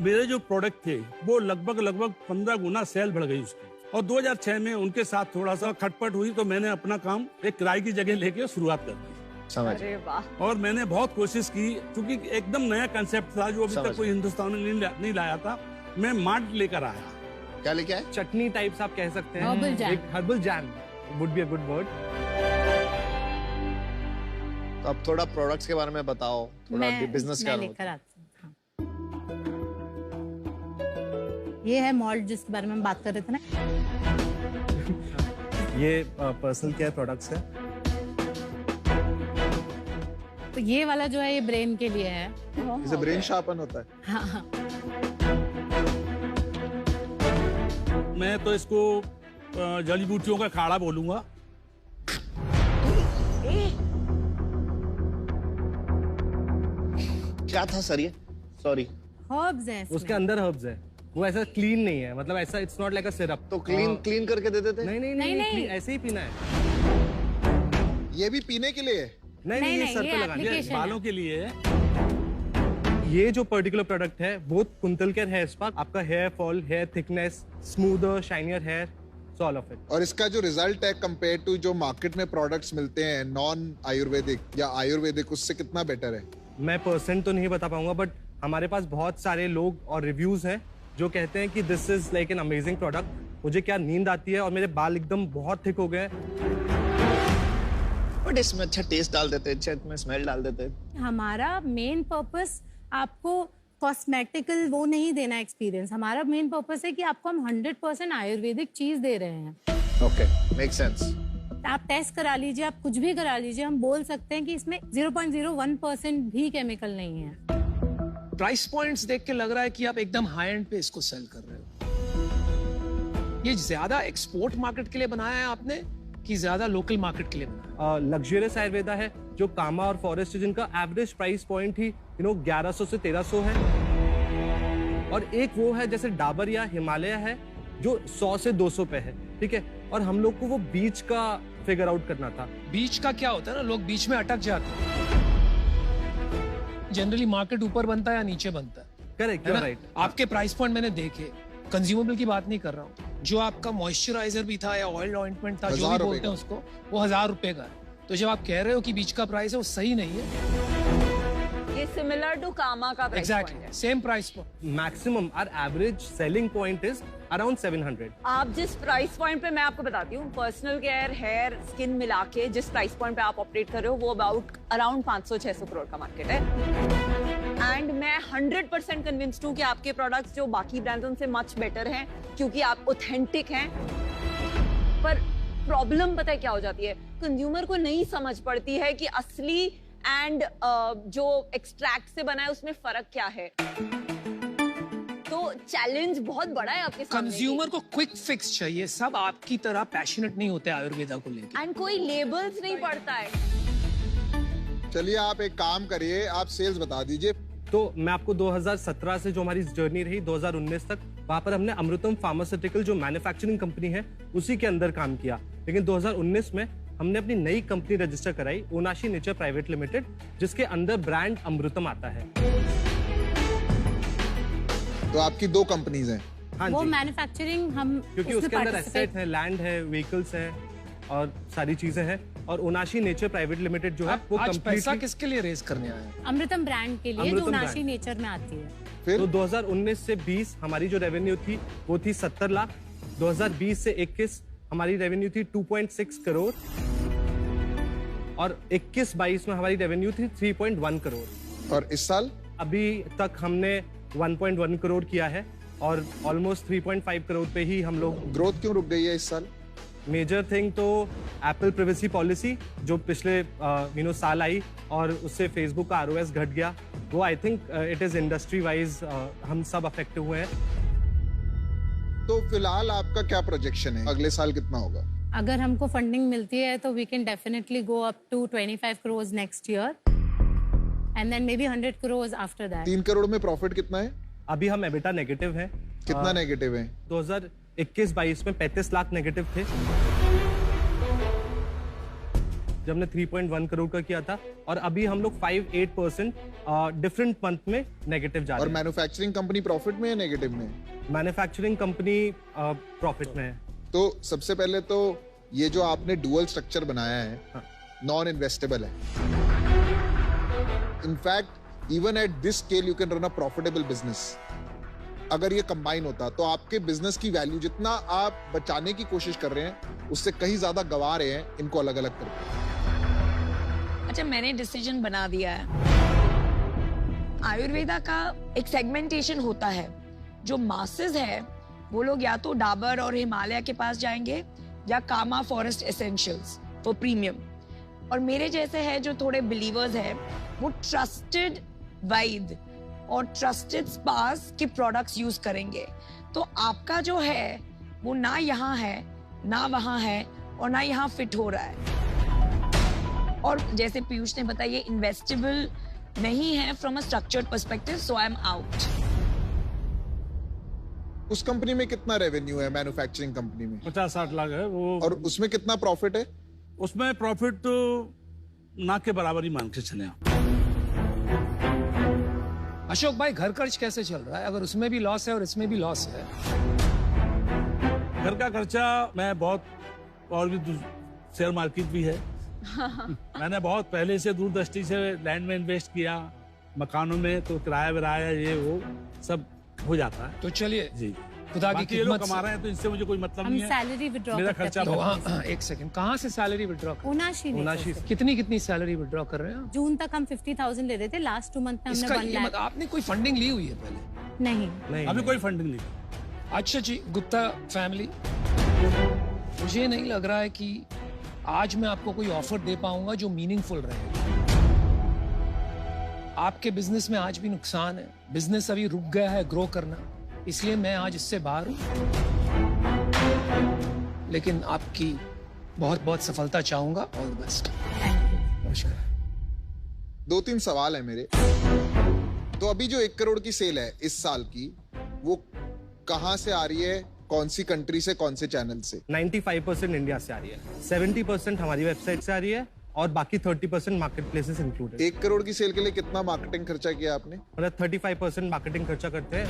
मेरे जो प्रोडक्ट थे वो लगभग 15 गुना सेल बढ़ गई उसकी। और 2006 में उनके साथ थोड़ा सा खटपट हुई तो मैंने अपना काम एक किराए की जगह लेके शुरुआत कर दी। समझ अरे वाह। और मैंने बहुत कोशिश की, क्योंकि एकदम नया कंसेप्ट था जो अभी समझ तक कोई हिंदुस्तान में नहीं लाया था। मैं मार्ट लेकर आया। क्या लेके आए? चटनी टाइप्स आप कह सकते हैं। Herbal jam. एक herbal jam would be a good word. तो अब थोड़ा प्रोडक्ट्स के बारे में बताओ, थोड़ा बिजनेस क्या मैं लेकर आती हूँ। हाँ। ये है मॉल्ट जिसके बारे में हम बात कर रहे थे ना। ये पर्सनल केयर प्रोडक्ट्स है। तो ये वाला जो है ये ब्रेन के लिए है। इसे ब्रेन शार्पन होता है। हाँ हाँ। मैं तो इसको जड़ी बूटियों का खाड़ा बोलूंगा। क्या था सर ये? सॉरी। हर्ब्स हैं इसमें। उसके अंदर हर्ब्स है, वो ऐसा क्लीन नहीं है, मतलब ऐसा it's not like a syrup. तो क्लीन करके देते थे? नहीं नहीं नहीं, नहीं। ऐसे ही पीना है। ये भी पीने के लिए है? नहीं, ये सर पे लगाना है, application है। बालों के लिए है। ये जो पर्टिकुलर प्रोडक्ट है both Kuntal care hair spa, आपका hair fall, hair thickness, smoother shinier hair, all of it. और इसका जो रिजल्ट है कंपेयर टू जो मार्केट में प्रोडक्ट्स मिलते हैं नॉन आयुर्वेदिक या आयुर्वेदिक, उससे कितना बेटर है? मैं परसेंट तो नहीं बता पाऊंगा, बट हमारे पास बहुत सारे लोग और रिव्यूज हैं जो कहते हैं कि this is like an amazing product. मुझे क्या नींद आती है और मेरे बाल एकदम बहुत थिक हो गए। बट इसमें अच्छा टेस्ट डाल देते, अच्छा इसमें स्मेल डाल देते। हमारा मेन पर्पस आपको कॉस्मेटिकल वो नहीं देना एक्सपीरियंस। हमारा मेन पर्पस है कि आपको हम 100% आयुर्वेदिक चीज दे रहे हैं। Okay, make sense. आप टेस्ट करा लीजिए, आप कुछ भी करा लीजिए, हम बोल सकते हैं कि इसमें 0.01% भी केमिकल नहीं है। प्राइस पॉइंट्स देख के लग रहा है कि आप एकदम हाई एंड पे इसको सेल कर रहे हो। ये ज्यादा एक्सपोर्ट मार्केट के लिए बनाया है आपने कि ज्यादा लोकल मार्केट के लिए बनाया? लग्जरियस आयुर्वेदा है जो कामा और फॉरेस्ट, जिनका एवरेज प्राइस पॉइंट ही 1100 से 1300 है। और एक वो है जैसे डाबर या हिमालय है जो 100 से 200 पे है, ठीक है। और हम लोग को वो बीच का फिगर आउट करना था। बीच का क्या होता है ना, लोग बीच में अटक जाते हैं। जनरली मार्केट ऊपर बनता है या नीचे बनता है। Correct, right. आपके प्राइस पॉइंट मैंने देखे, कंज्यूमेबल की बात नहीं कर रहा हूँ, जो आपका मॉइस्चराइजर भी था या ऑयल ऑइंटमेंट था, जो भी बोलते हैं उसको, वो 1000 रुपए का है। तो जब आप कह रहे हो कि बीच का प्राइस है, वो सही नहीं है। ये सिमिलर टू कामा का प्राइस पॉइंट है। Exactly same price point. Maximum our average selling point is around 700। आप जिस प्राइस पॉइंट पे, मैं आपको बताती हूँ, पर्सनल केयर, हेयर, स्किन मिला के जिस प्राइस पॉइंट पे आप ऑपरेट कर रहे हो, वो अराउंड 500-600 करोड़ का मार्केट है। एंड मैं 100% कन्विंस्ड हूँ कि आपके प्रोडक्ट्स जो बाकी ब्रांड्स उनसे मच बेटर हैं, क्योंकि आप ऑथेंटिक हैं। पर प्रॉब्लम पता है क्या हो जाती है, कंज्यूमर को नहीं समझ पड़ती है कि असली एंड जो एक्सट्रैक्ट से बना है उसमें फर्क क्या है। तो चैलेंज बहुत बड़ा है आपके सामने। कंज्यूमर को क्विक फिक्स चाहिए। सब आपकी तरह पैशनेट नहीं होते आयुर्वेदा को लेकर। एंड कोई लेबल्स नहीं पढ़ता है। चलिए आप एक काम करिए, आप सेल्स बता दीजिए। तो मैं आपको 2017 से जो हमारी जर्नी रही 2019 तक, वहां पर हमने अमृतम फार्मास्यूटिकल जो मैन्युफैक्चरिंग कंपनी है उसी के अंदर काम किया। लेकिन 2019 में हमने अपनी नई कंपनी रजिस्टर कराई, ओनाशी नेचर प्राइवेट लिमिटेड, जिसके अंदर ब्रांड अमृतम आता है। तो आपकी 2 कंपनीज हैं? हाँ वो जी, मैन्युफैक्चरिंग हम क्योंकि उसके अंदर एसेट है, लैंड है, व्हीकल्स है और सारी चीजें हैं। और ओनाशी नेचर प्राइवेट लिमिटेड जो है वो आज पैसा कंप्लीटली किसके लिए रेज करने आया है? अमृतम ब्रांड के लिए, जो अमृतम नाशी brand। नेचर में आती है। फिर तो 2019 से 20 हमारी जो रेवेन्यू थी वो थी 70 लाख। 2020 से 21 हमारी रेवेन्यू थी 2.6 करोड़। और 21-22 में हमारी रेवेन्यू थी 3.1 करोड़। और इस साल अभी तक हमने 1.1 करोड़ किया है और ऑलमोस्ट 3.5 करोड़ पे ही हम लोग। ग्रोथ क्यों रुक गई है इस साल? मेजर थिंग तो एप्पल प्राइवेसी पॉलिसी जो पिछले साल आई और उससे फेसबुक का ROS घट गया। वो I think it is industry wise हम सब अफेक्ट हुए हैं। तो फिलहाल आपका क्या प्रोजेक्शन है, अगले साल कितना होगा? अगर हमको फंडिंग मिलती है तो we can definitely go up to 25 crore next year and then may be 100 crore after that. 3 crore में प्रॉफिट कितना है? अभी हम एबिटा नेगेटिव है। कितना नेगेटिव है? 2021-22 में 35 लाख नेगेटिव थे जब हमने 3.1 करोड़ का किया था। और अभी हम लोग 5-8% डिफरेंट मंथ में नेगेटिव जा रहे और हैं। मैन्युफैक्चरिंग कंपनी प्रॉफिट में है नेगेटिव में? मैन्युफैक्चरिंग कंपनी प्रॉफिट में है। तो सबसे पहले तो ये जो आपने डुअल स्ट्रक्चर बनाया है, नॉन इन्वेस्टेबल है। In fact even at this scale you can run a profitable business. अगर ये कंबाइन होता तो आपके बिजनेस की वैल्यू जितना आप बचाने की कोशिश कर रहे हैं उससे कहीं ज्यादा गंवा रहे हैं इनको अलग अलग करके। अच्छा, मैंने डिसीजन बना दिया है। आयुर्वेदा का एक सेगमेंटेशन होता है। जो मासेस है वो लोग या तो डाबर और हिमालय के पास जाएंगे या कामा फॉरेस्ट एसेंशियल्स फॉर प्रीमियम, और मेरे जैसे है जो थोड़े बिलीवर्स है वो ट्रस्टेड वैद्य और ट्रस्टेड स्पास के प्रोडक्ट्स यूज करेंगे। तो आपका जो है वो ना यहाँ है ना वहाँ है और ना यहाँ फिट हो रहा है। और जैसे पीयूष ने बताया ये इन्वेस्टेबल नहीं है from a structured perspective, so I am out. उस कंपनी में कितना रेवेन्यू है मैन्युफैक्चरिंग कंपनी में? 50-60 लाख है वो। और उसमें कितना प्रॉफिट है? उसमें प्रॉफिट तो ना के बराबर ही मान के चले आप। अशोक भाई, घर खर्च कैसे चल रहा है? अगर उसमें भी लॉस है और इसमें भी लॉस है। घर का खर्चा मैं बहुत, और भी शेयर मार्केट भी है। मैंने बहुत पहले से दूरदृष्टि से लैंड में इन्वेस्ट किया, मकानों में, तो किराया विराया ये वो सब हो जाता है। तो चलिए जी, खुदा की बाकी ये लोग खिदमत कमा से- रहे हैं तो इनसे मुझे कोई मतलब हम नहीं है। सैलरी विड्रॉ मेरा करते खर्चा हैं। तो बहुत हाँ, एक सेकंड, कहाँ से सैलरी विड्रॉ कर? उनाशी कितनी कितनी सैलरी विड्रॉ कर रहे हैं आप? जून तक हम 50,000 ले रहे थे, लास्ट 2 मंथ में हमने इसका 1 ये लाख। आपने कोई फंडिंग ली हुई है पहले? नहीं, अभी कोई फंडिंग नहीं। अच्छा जी, गुप्ता फैमिली, मुझे नहीं लग रहा है कि आज मैं आपको कोई ऑफर दे पाऊंगा जो मीनिंगफुल रहे। आपके बिजनेस में आज भी नुकसान है, बिजनेस अभी रुक गया है ग्रो करना, इसलिए मैं आज इससे बाहर हूं। लेकिन आपकी बहुत बहुत सफलता चाहूंगा। All the best. नमस्कार। 2-3 सवाल है मेरे। तो अभी जो 1 करोड़ की सेल है इस साल की, वो कहाँ से आ रही है? कौन सी कंट्री से, कौन से चैनल से? 95% इंडिया से आ रही है, 70% हमारी वेबसाइट से आ रही है और बाकी 30% मार्केट प्लेसेस इंक्लूडेड। 1 करोड़ की सेल के लिए कितना मार्केटिंग खर्चा किया आपने? मतलब 35% मार्केटिंग खर्चा करते हैं।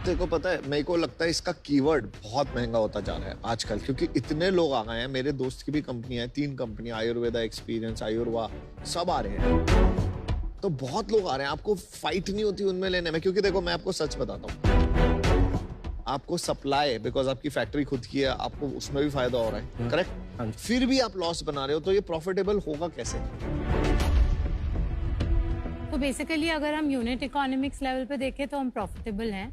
देखो पता है, मेरे को लगता है इसका कीवर्ड बहुत महंगा होता जा रहा है आजकल, क्योंकि इतने लोग आ गए हैं। मेरे दोस्त की भी कंपनी है, 3 कंपनी, आयुर्वेदा एक्सपीरियंस, आयुर्वा, सब आ रहे हैं। तो बहुत लोग आ रहे हैं, आपको फाइट नहीं होती उनमें लेने में। क्योंकि देखो मैं आपको सच बताता हूँ, आपको सप्लाई, बिकॉज आपकी फैक्ट्री खुद की है, आपको उसमें भी फायदा हो रहा है, करेक्ट? फिर भी आप लॉस बना रहे हो, तो ये प्रॉफिटेबल होगा कैसे? तो बेसिकली अगर हम यूनिट इकोनॉमिक्स लेवल पे देखें तो हम प्रॉफिटेबल हैं,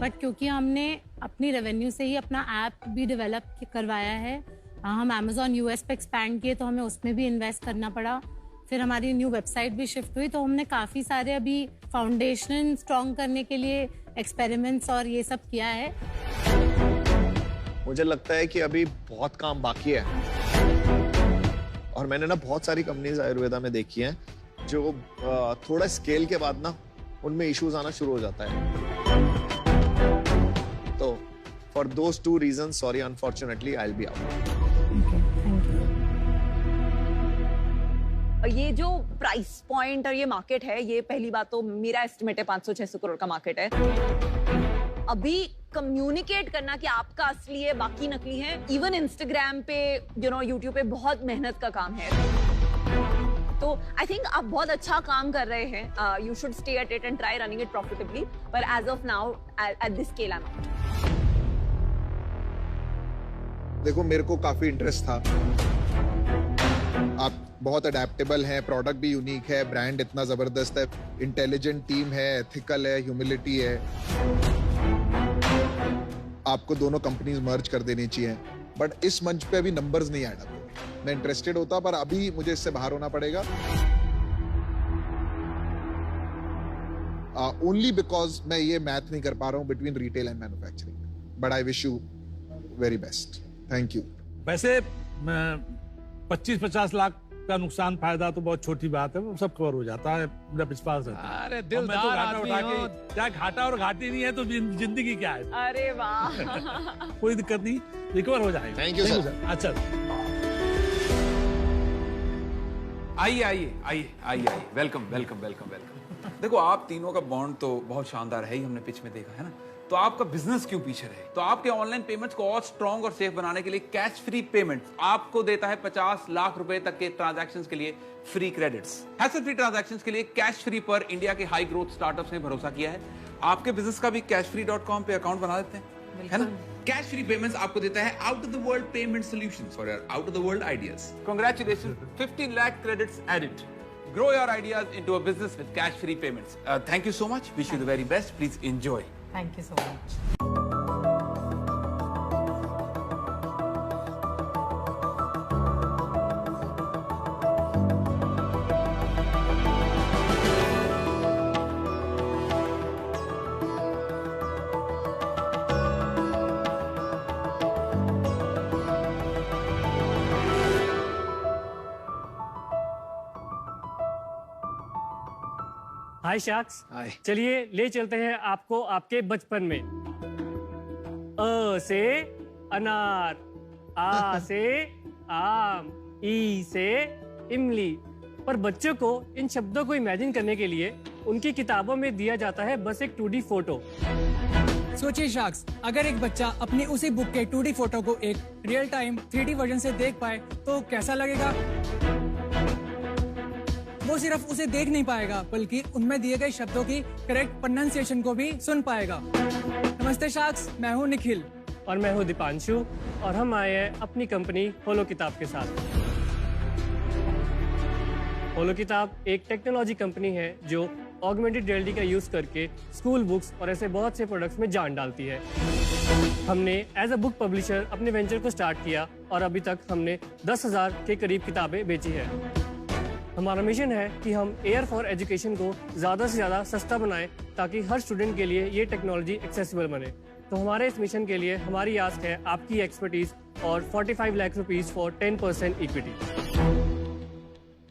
बट क्योंकि हमने अपनी रेवेन्यू से ही अपना ऐप भी डेवलप करवाया है, हम अमेजोन यूएस पे एक्सपैंड किए तो हमें उसमें भी इन्वेस्ट करना पड़ा, फिर हमारी न्यू वेबसाइट भी शिफ्ट हुई, तो हमने काफ़ी सारे अभी फाउंडेशन स्ट्रॉन्ग करने के लिए एक्सपेरिमेंट्स और ये सब किया है। मुझे लगता है कि अभी बहुत काम बाकी है, और मैंने ना बहुत सारी कंपनीज आयुर्वेदा में देखी हैं जो थोड़ा स्केल के बाद ना उनमें इश्यूज आना शुरू हो जाता है। तो for those 2 reasons, sorry, unfortunately I will be out. ये जो प्राइस पॉइंट और ये मार्केट है, ये पहली बात तो मेरा एस्टिमेट है 500-600 करोड़ का मार्केट है। अभी कम्युनिकेट करना कि आपका असली है बाकी नकली है, इवन इंस्टाग्राम पे, यूट्यूब पे बहुत मेहनत का काम है। तो आई थिंक आप बहुत अच्छा काम कर रहे हैं। You should stay at it and try running it profitably, पर as of now at this scale I am out. देखो मेरे को काफी इंटरेस्ट था, आप बहुत अडेप्टेबल हैं, प्रोडक्ट भी यूनिक है, ब्रांड इतना जबरदस्त है, इंटेलिजेंट टीम है, एथिकल है, ह्यूमिलिटी है। आपको दोनों कंपनीज मर्ज कर देनी चाहिए, बट इस मंच पे अभी नंबर्स नहीं ऐड अप। मैं इंटरेस्टेड होता, पर अभी मुझे इससे बाहर होना पड़ेगा, ओनली बिकॉज मैं ये मैथ नहीं कर पा रहा हूँ between retail and manufacturing. But I wish you very best. Thank you. वैसे 25-50 लाख का नुकसान फायदा तो बहुत छोटी बात है, वो सब कवर हो जाता है, मेरा विश्वास रहता है। अरे दिलदार आदमी हो। क्या घाटा और घाटी नहीं है तो जिंदगी क्या है? अरे वाह। कोई दिक्कत नहीं, रिकवर हो जाएगा। Thank you sir. अच्छा, आइए आइए आइए आइए आइए, वेलकम वेलकम वेलकम वेलकम। देखो आप तीनों का बॉन्ड तो बहुत शानदार है ही, हमने पिच में देखा है ना। तो आपका बिजनेस क्यों पीछे रहे? तो आपके ऑनलाइन पेमेंट्स को और स्ट्रॉन्ग और सेफ बनाने के लिए कैश फ्री पेमेंट्स आपको देता है 50 लाख रुपए तक के ट्रांजैक्शंस के लिए free credits. Hassle free transactions के लिए कैश फ्री पर इंडिया के हाई ग्रोथ स्टार्टअप्स ने भरोसा किया है। आपके बिजनेस का भी cashfree.com पे अकाउंट बना देते हैं, है ना? कैश फ्री पेमेंट्स आपको देता है out of the world payment solutions for your out of the world ideas. Congratulations, 15 lakh credits added. Grow your ideas into a business with cash free payments. Thank you so much. Wish you the very best. Please enjoy. Thank you so much. Hi sharks, चलिए ले चलते हैं आपको आपके बचपन में। अ से अनार, आ से आम, ई से इमली। पर बच्चों को इन शब्दों को इमेजिन करने के लिए उनकी किताबों में दिया जाता है बस एक 2D फोटो। सोचिए शार्क्स, अगर एक बच्चा अपनी उसी बुक के 2D फोटो को एक रियल टाइम 3D वर्जन से देख पाए तो कैसा लगेगा? वो सिर्फ उसे देख नहीं पाएगा बल्कि उनमें दिए गए शब्दों की करेक्ट प्रोनाउंसिएशन को भी सुन पाएगा। नमस्ते शार्क्स, मैं हूँ निखिल और मैं हूँ दीपांशु और हम आए हैं अपनी कंपनी होलो किताब के साथ। होलो किताब एक टेक्नोलॉजी कंपनी है जो ऑगमेंटेड रियलिटी का यूज करके स्कूल बुक्स और ऐसे बहुत से प्रोडक्ट्स में जान डालती है। हमने एज अ बुक पब्लिशर अपने वेंचर को स्टार्ट किया और अभी तक हमने 10,000 के करीब किताबें बेची है। हमारा मिशन है कि हम एयर फॉर एजुकेशन को ज़्यादा से ज़्यादा सस्ता बनाएं ताकि हर स्टूडेंट के लिए ये टेक्नोलॉजी एक्सेसिबल बने। तो हमारे इस मिशन के लिए हमारी आस्क है आपकी एक्सपर्टीज और 45 lakh rupees for 10% equity.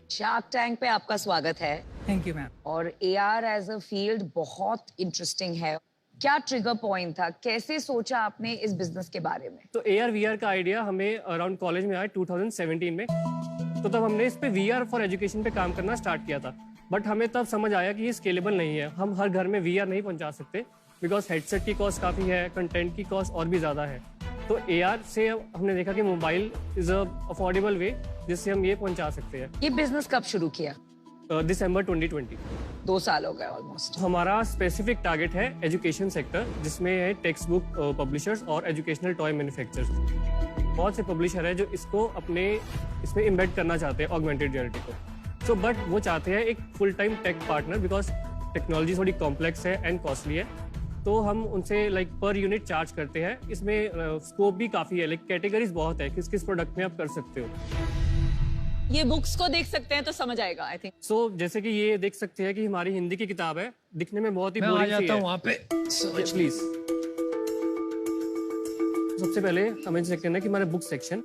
Shark tank पे आपका स्वागत है। Thank you ma'am. और एआर एज अ फील्ड बहुत इंटरेस्टिंग है। क्या ट्रिगर पॉइंट था, कैसे सोचा आपने इस बिजनेस के बारे में? तो एआर वीआर का आइडिया हमें अराउंड कॉलेज में आया 2017 में। तो तब हमने इस पे वीआर फॉर एजुकेशन पे काम करना स्टार्ट किया था। बट हमें तब समझ आया कि ये स्केलेबल नहीं है, हम हर घर में वीआर नहीं पहुंचा सकते बिकॉज हेडसेट की कॉस्ट काफ़ी है, कंटेंट की कॉस्ट और भी ज़्यादा है। तो एआर से हमने देखा कि मोबाइल इज अ अफोर्डेबल वे जिससे हम ये पहुंचा सकते हैं। ये बिजनेस कब शुरू किया? दिसंबर 2020। 2 साल हो गए ऑलमोस्ट। हमारा स्पेसिफिक टारगेट है एजुकेशन सेक्टर, जिसमें है टेक्स्ट बुक पब्लिशर्स और एजुकेशनल टॉय मैन्युफैक्चरर्स। बहुत से पब्लिशर है जो इसको अपने इसमें इम्बेड करना चाहते हैं ऑगमेंटेड रियलिटी को। सो बट वो चाहते हैं एक full time tech partner because technology थोड़ी कॉम्प्लेक्स है एंड कॉस्टली है। तो हम उनसे लाइक पर यूनिट चार्ज करते हैं। इसमें स्कोप भी काफ़ी है, लाइक कैटेगरीज बहुत है, किस किस प्रोडक्ट में आप कर सकते हो। ये बुक्स को देख सकते हैं तो समझ आएगा आई थिंक। सो जैसे कि ये देख सकते हैं कि हमारी हिंदी की किताब है, दिखने में बहुत ही मैं आ बोरिंग जाता सी हूँ है। वहाँ पे। प्लीज सबसे पहले हमें चेक करना है कि हमारे बुक सेक्शन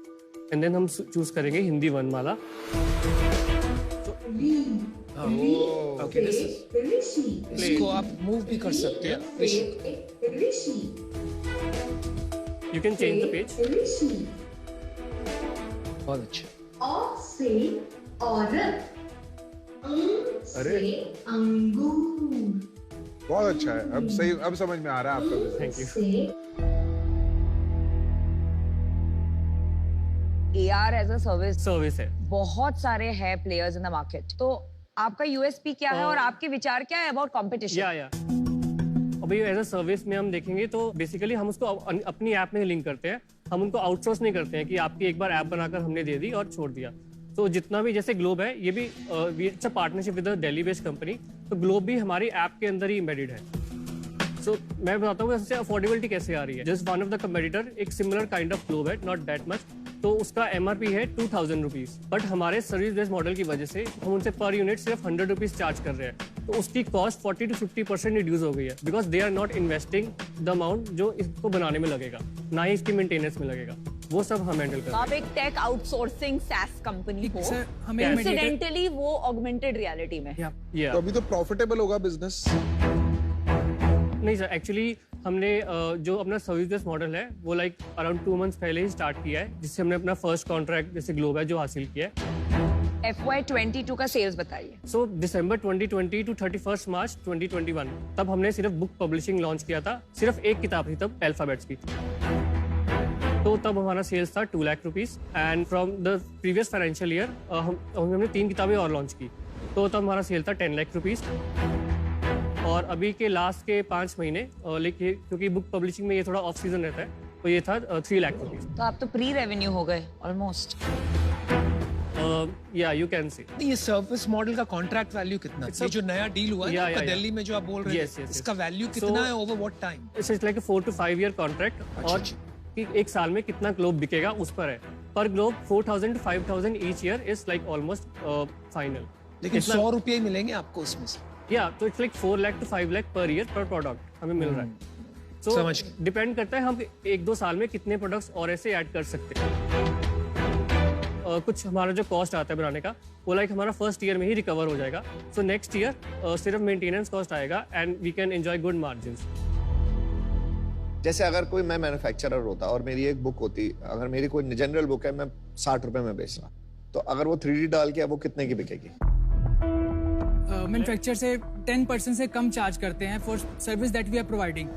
एंड देन हम चूज करेंगे हिंदी वर्णमाला। ओके, इसको आप मूव भी कर सकते हैं। You can change the page. बहुत अच्छा। से औरत, अरे अंगूर, बहुत अच्छा है। अब सही, अब समझ में आ रहा है आपका। Thank you. AR as a service है। बहुत सारे है प्लेयर्स इन द मार्केट। तो आपका यूएसपी क्या है और आपके विचार क्या है अबाउट कंपटीशन? या अभी एज अ सर्विस में हम देखेंगे तो बेसिकली हम उसको अपनी ऐप में लिंक करते हैं। हम उनको आउटसोर्स नहीं करते हैं कि आपकी एक बार ऐप बनाकर हमने दे दी और छोड़ दिया। तो जितना भी जैसे ग्लोब है, ये भी it's a partnership with a Delhi based company. तो ग्लोब भी हमारी ऐप के अंदर ही एम्बेडेड है। सो मैं बताता हूँ इससे अफोर्डेबिलिटी कैसे आ रही है। Just one of the competitor एक सिमिलर काइंड ऑफ ग्लोब है, नॉट दैट मच। तो उसका MRP है 2000 रुपीज। बट हमारे सर्विस बेस्ड मॉडल की वजह से हम उनसे पर यूनिट सिर्फ 100 रुपीज चार्ज कर रहे हैं। तो उसकी कॉस्ट 40 to 50% रिड्यूस हो गई है because they are not investing the amount जो इसको बनाने में लगेगा, ना ही इसकी मेंटेनेंस में लगेगा। वो सब हम हैंडल कर रहे हैं। आप एक टेक आउटसोर्सिंग SaaS कंपनी हो, हमें इंसिडेंटली वो ऑगमेंटेड रियलिटी में। तो अभी तो प्रॉफिटेबल होगा बिजनेस? नहीं सर, एक्चुअली हमने जो अपना सर्विस बेस्ड मॉडल है वो लाइक अराउंड 2 मंथ्स पहले ही स्टार्ट किया है, जिससे हमने अपना फर्स्ट कॉन्ट्रैक्ट जैसे ग्लोब है जो हासिल किया है। FY22 का सेल्स बताइए। सो दिसंबर 2020 टू 31 मार्च 2021 तब हमने सिर्फ बुक पब्लिशिंग लॉन्च किया था। सिर्फ एक किताब थी तब, अल्फाबेट्स की। तो तब हमारा सेल्स था 2 lakh rupees and from the previous financial year हमने 3 किताबें और लॉन्च की, तो तब हमारा सेल था 10 लाख रुपीस। और अभी के लास्ट के 5 महीने लेकिन क्योंकि बुक पब्लिशिंग में ये थोड़ा ऑफ सीजन रहता है, तो ये था 3 लाख रुपीस। तो आप तो प्री रेवेन्यू हो गए ऑलमोस्ट। या यू कैन सी। ये सर्विस मॉडल का कॉन्ट्रैक्ट वैल्यू कितना है? ये जो नया डील हुआ है ना आपका दिल्ली में जो आप बोल रहे हैं, इसका वैल्यू कितना है over what time? It's like a 4 to 5 year contract, और कि एक साल में कितना ग्लोब बिकेगा उस पर है। पर globe 4,000 to 5,000 each year is like almost final. लेकिन 100 रुपये ही मिलेंगे आपको उसमें से। या तो it's like 4 lakh to 5 lakh per year पर प्रोडक्ट हमें मिल रहा है। तो डिपेंड करता है हम 1-2 साल में कितने प्रोडक्ट्स और ऐसे ऐड कर सकते हैं। कुछ हमारा जो कॉस्ट आता है बनाने का वो लाइक हमारा फर्स्ट ईयर में ही रिकवर हो जाएगा। सो नेक्स्ट ईयर सिर्फ मेंटेनेंस कॉस्ट आएगा and we can enjoy good margins. जैसे अगर कोई मैं मैन्युफैक्चरर होता और मेरी एक बुक होती, अगर मेरी कोई जनरल बुक है, मैं 60 रुपए में बेच रहा, तो अगर वो 3D डाल के वो कितने की बिकेगी? मैन्युफैक्चरर से 10% से कम चार्ज करते हैं for service that we are providing.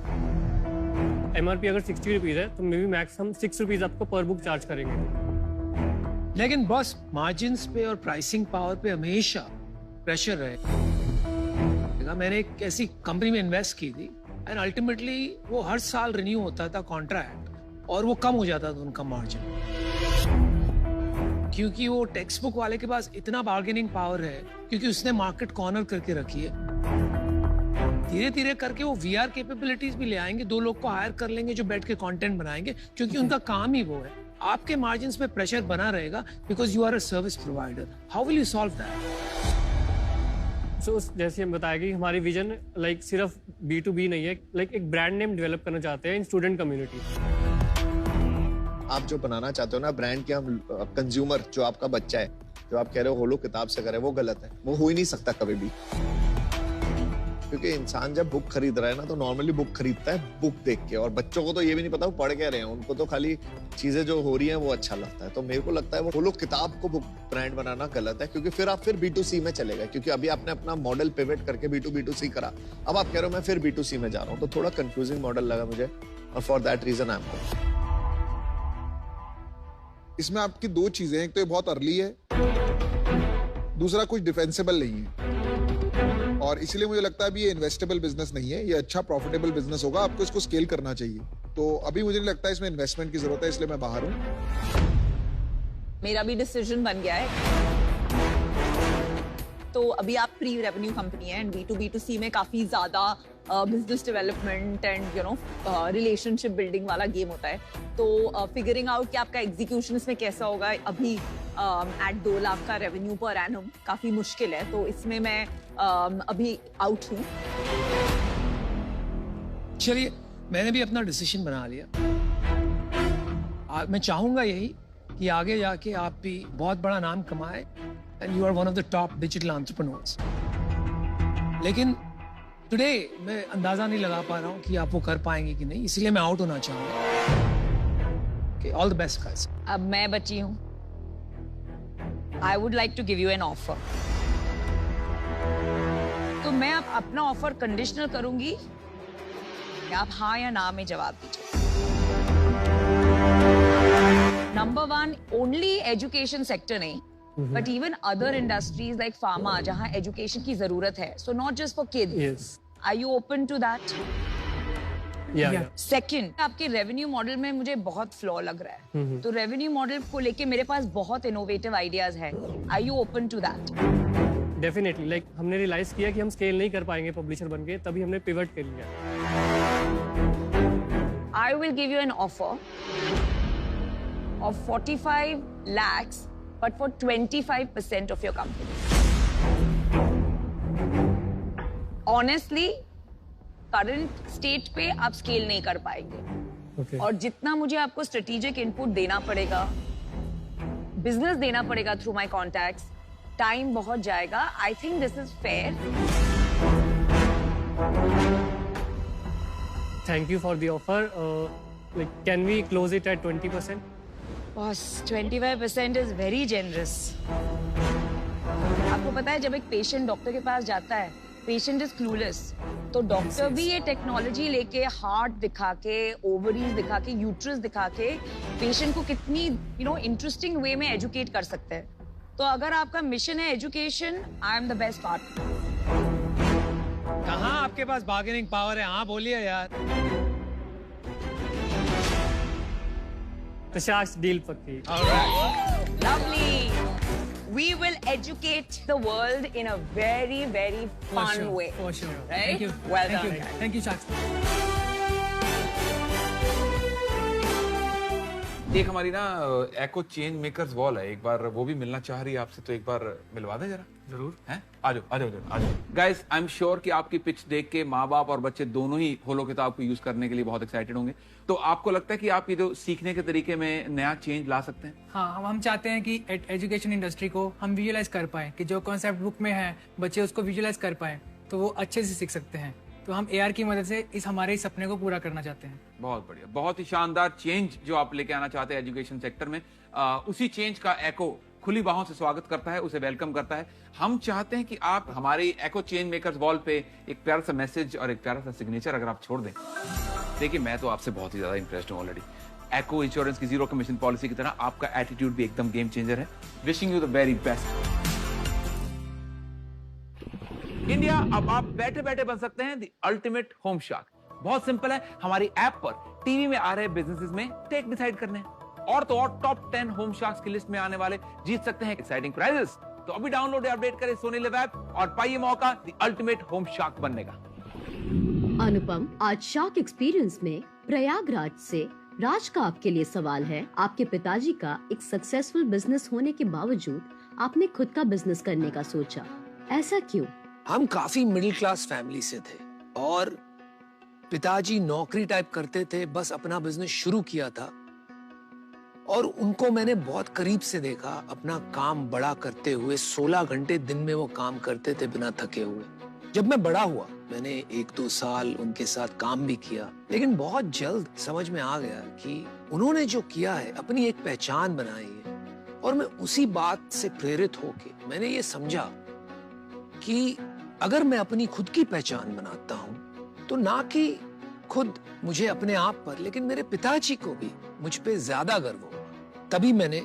MRP अगर 60 रुपीज है तो मे बी मैक्स हम 6 रुपीज आपको पर बुक चार्ज करेंगे। लेकिन बॉस मार्जिन्स पे और प्राइसिंग पावर पे हमेशा प्रेशर रहेगा। मैंने एक ऐसी कंपनी में इन्वेस्ट की थी एंड अल्टीमेटली वो हर साल रिन्यू होता था कॉन्ट्रैक्ट और वो कम हो जाता था उनका मार्जिन, क्योंकि वो टेक्स्ट बुक वाले के पास इतना बार्गेनिंग पावर है, क्योंकि उसने मार्केट कॉर्नर करके रखी है। धीरे धीरे करके वो VR कैपेबिलिटीज भी ले आएंगे, 2 लोग को हायर कर लेंगे जो बैठ के कंटेंट बनाएंगे, क्योंकि उनका काम ही वो है। आपके मार्जिन्स पे प्रेशर बना रहेगा because you are a service provider. How will you solve that? So जैसे हम बताया कि हमारी विजन लाइक सिर्फ B2B नहीं है, लाइक एक ब्रांड नेम डेवलप करना चाहते हैं इन स्टूडेंट कम्युनिटी। आप जो बनाना चाहते हो ना ब्रांड के, हम कंज्यूमर जो आपका बच्चा है, जो आप कह रहे हो होलो किताब से करे, वो गलत है। वो हो ही नहीं सकता कभी भी, क्योंकि इंसान जब बुक खरीद रहा है ना तो नॉर्मली बुक खरीदता है बुक देख के, और बच्चों को तो ये भी नहीं पता वो पढ़ क्या रहे हैं, उनको तो खाली चीजें जो हो रही हैं वो अच्छा लगता है। तो मेरे को लगता है वो लोग किताब को बुक ब्रांड बनाना गलत है, क्योंकि फिर आप B2C में चले गए, क्योंकि अभी आपने अपना मॉडल पिवट करके B2B2C करा, अब आप कह रहे हो मैं फिर B2C में जा रहा हूँ, तो थोड़ा कंफ्यूजिंग मॉडल लगा मुझे, और for that reason I am. इसमें आपकी 2 चीजें हैं, एक तो ये बहुत अर्ली है, दूसरा कुछ डिफेंसिबल नहीं है, और इसीलिए मुझे लगता है अभी ये इन्वेस्टेबल बिजनेस नहीं है, ये अच्छा प्रॉफिटेबल बिजनेस होगा, आपको इसको स्केल करना चाहिए। तो अभी मुझे नहीं लगता है इसमें इन्वेस्टमेंट की जरूरत है, इसलिए मैं बाहर हूँ। मेरा भी डिसीजन बन गया है। तो अभी आप प्री रेवेन्यू कंपनी है एंड B2B2C में काफी ज्यादा business development and you know relationship building वाला गेम होता है। तो फिगरिंग आउट कि आपका एग्जीक्यूशन इसमें कैसा होगा अभी एट 2 लाख का रेवेन्यू पर एनम काफी मुश्किल है, तो इसमें मैं अभी आउट हूँ। चलिए, मैंने भी अपना डिसीजन बना लिया। मैं चाहूंगा यही कि आगे जाके आप भी बहुत बड़ा नाम कमाए and you are one of the top digital entrepreneurs. लेकिन टुडे मैं अंदाजा नहीं लगा पा रहा हूँ कि आप वो कर पाएंगे कि नहीं, इसलिए मैं आउट होना चाहूंगा। All the best guys. अब मैं बची हूँ। I would like to give you an offer. तो मैं अब अपना ऑफर कंडीशनल करूंगी, आप हाँ या ना में जवाब दीजिए। नंबर 1, ओनली एजुकेशन सेक्टर नहीं, but even other industries like pharma, जहां एजुकेशन की जरूरत है, so not just for kids. Are you open to that? Second, आपके रेवेन्यू मॉडल में मुझे बहुत फ्लॉ लग रहा है, तो रेवेन्यू मॉडल को लेके मेरे पास बहुत इनोवेटिव आइडियाज है। Are you open to that? Definitely, like हमने रियलाइज किया कि हम स्केल नहीं कर पाएंगे पब्लिशर बनके, तभी हमने पिवट कर लिया। I will give you an offer of 45 lakhs but for 25% of your company. Honestly, current state पे आप स्केल नहीं कर पाएंगे। और जितना मुझे आपको स्ट्रेटेजिक इनपुट देना पड़ेगा, बिजनेस देना पड़ेगा थ्रू माय कॉन्टैक्ट्स, टाइम बहुत जाएगा। I think this is fair. Thank you for the offer. Like, can we close it at 20%? Boss, 25% is very generous. आपको पता है जब एक पेशेंट डॉक्टर के पास जाता है, पेशेंट इज क्लूलेस, तो डॉक्टर भी ये टेक्नोलॉजी लेके हार्ट दिखा के, ओवरीज दिखा के, यूट्रस दिखा के पेशेंट को कितनी इंटरेस्टिंग वे में एजुकेट कर सकते हैं। तो अगर आपका मिशन है education, I am the best partner. कहाँ आपके पास बार्गेनिंग पावर है? हाँ बोलिए यार। तो शार्क्स डील पक्की। Lovely. We will educate the world in a very, very fun way. For sure. Right? Thank you. Well Thank done. you. Thank you, Sharks. एक हमारी ना एको चेंज मेकर्स वॉल है, एक बार वो भी मिलना चाह रही है आपसे, तो एक बार मिलवा दे जरा। जरूर है, आ जाओ। गाइस, आई एम श्योर कि आपकी पिच देख के माँ बाप और बच्चे दोनों ही होलो किताब को यूज करने के लिए बहुत एक्साइटेड होंगे। तो आपको लगता है कि आप ये जो सीखने के तरीके में नया चेंज ला सकते हैं? हाँ, हम चाहते हैं कि एजुकेशन इंडस्ट्री को हम विजुअलाइज कर पाए, कि जो कॉन्सेप्ट बुक में है बच्चे उसको विजुअलाइज कर पाए, तो वो अच्छे से सीख सकते हैं। तो हम AR की मदद से इस हमारे सपने को पूरा करना चाहते हैं। बहुत बढ़िया, बहुत ही शानदार चेंज जो आप लेके आना चाहते हैं एजुकेशन सेक्टर में, उसी चेंज का एको खुली बाहों से स्वागत करता है, उसे वेलकम करता है। हम चाहते हैं कि आप हमारी एको चेंज मेकर्स वॉल पे एक प्यारा सा मैसेज और एक प्यारा सा सिग्नेचर अगर आप छोड़ दें। देखिए, मैं तो आपसे बहुत ही ज्यादा इंप्रेस्ड हूँ ऑलरेडी। एको इंश्योरेंस की जीरो कमीशन पॉलिसी की तरह आपका एटीट्यूड भी एकदम गेम चेंजर है। Wishing you the very best. India, अब आप बैठे बैठे बन सकते हैं द अल्टीमेट होम शार्क। बहुत सिंपल है, हमारी ऐप पर टीवी में आ रहे बिजनेसेस में टेक डिसाइड करने हैं, और तो और टॉप 10 होम शार्क्स की लिस्ट में आने वाले जीत सकते हैं एक्साइटिंग प्राइजेस। तो अभी डाउनलोड या अपडेट करें सोनी लिव ऐप और पाइए मौका द अल्टीमेट होम शार्क बनने का। अनुपम, आज शार्क एक्सपीरियंस में प्रयागराज से राज का आपके लिए सवाल है। आपके पिताजी का एक सक्सेसफुल बिजनेस होने के बावजूद आपने खुद का बिजनेस करने का सोचा, ऐसा क्यों? हम काफी मिडिल क्लास फैमिली से थे और पिताजी नौकरी टाइप करते थे, बस अपना बिजनेस शुरू किया था और उनको मैंने बहुत करीब से देखा अपना काम बड़ा करते हुए। 16 घंटे दिन में वो काम करते थे बिना थके हुए। जब मैं बड़ा हुआ, मैंने 1-2 साल उनके साथ काम भी किया, लेकिन बहुत जल्द समझ में आ गया कि उन्होंने जो किया है, अपनी एक पहचान बनाई है। और मैं उसी बात से प्रेरित होके मैंने ये समझा कि अगर मैं अपनी खुद की पहचान बनाता हूं, तो ना कि खुद मुझे अपने आप पर, लेकिन मेरे पिताजी को भी मुझ पे ज्यादा गर्व होगा। तभी मैंने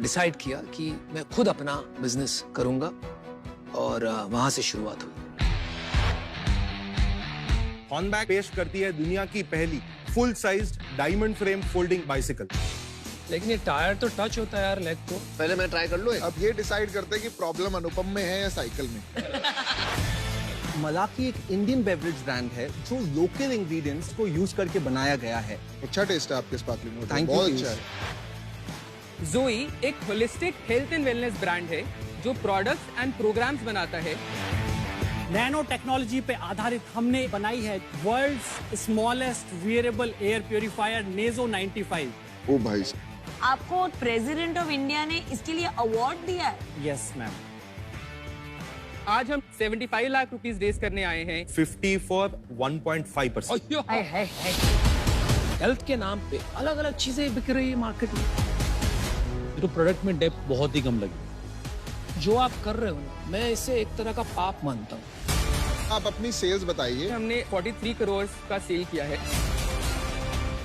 डिसाइड किया कि मैं खुद अपना बिजनेस करूंगा और वहां से शुरुआत हुई। हॉर्नबैक पेश करती है दुनिया की पहली full sized diamond frame folding bicycle. लेकिन ये टायर तो टच होता है यार लेग को। पहले मैं ट्राई कर लूं। अब ये डिसाइड करते हैं कि प्रॉब्लम अनुपम में है या साइकिल में। मलाकी एक इंडियन बेवरेज ब्रांड है जो लोकल इंग्रेडिएंट्स को यूज करके बनाया गया है। अच्छा टेस्ट है आपके स्पार्कलिंग वाटर, Thank you, बहुत Piyuष। अच्छा है। जोई एक holistic health and wellness brand है जो प्रोडक्ट्स एंड प्रोग्राम्स बनाता है। नैनो टेक्नोलॉजी पे आधारित हमने बनाई है world's smallest wearable air purifier नेजो 95। ओ भाई, आपको प्रेसिडेंट ऑफ इंडिया ने इसके लिए अवार्ड दिया है। Yes ma'am. आज हम 75 लाख रुपीस रेस करने आए हैं। 50 फॉर 1.5%। हेल्थ के नाम पे अलग अलग चीजें बिक रही है मार्केट में। तो प्रोडक्ट में डेप्थ बहुत ही कम लगी। जो आप कर रहे हो, मैं इसे एक तरह का पाप मानता हूँ। आप अपनी सेल्स बताइए। हमने 43 करोड़ का सेल किया है।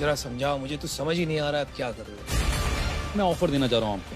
जरा समझाओ मुझे, तो समझ ही नहीं आ रहा है आप क्या कर रहे हो। मैं ऑफर देना चाह रहा हूँ आपको।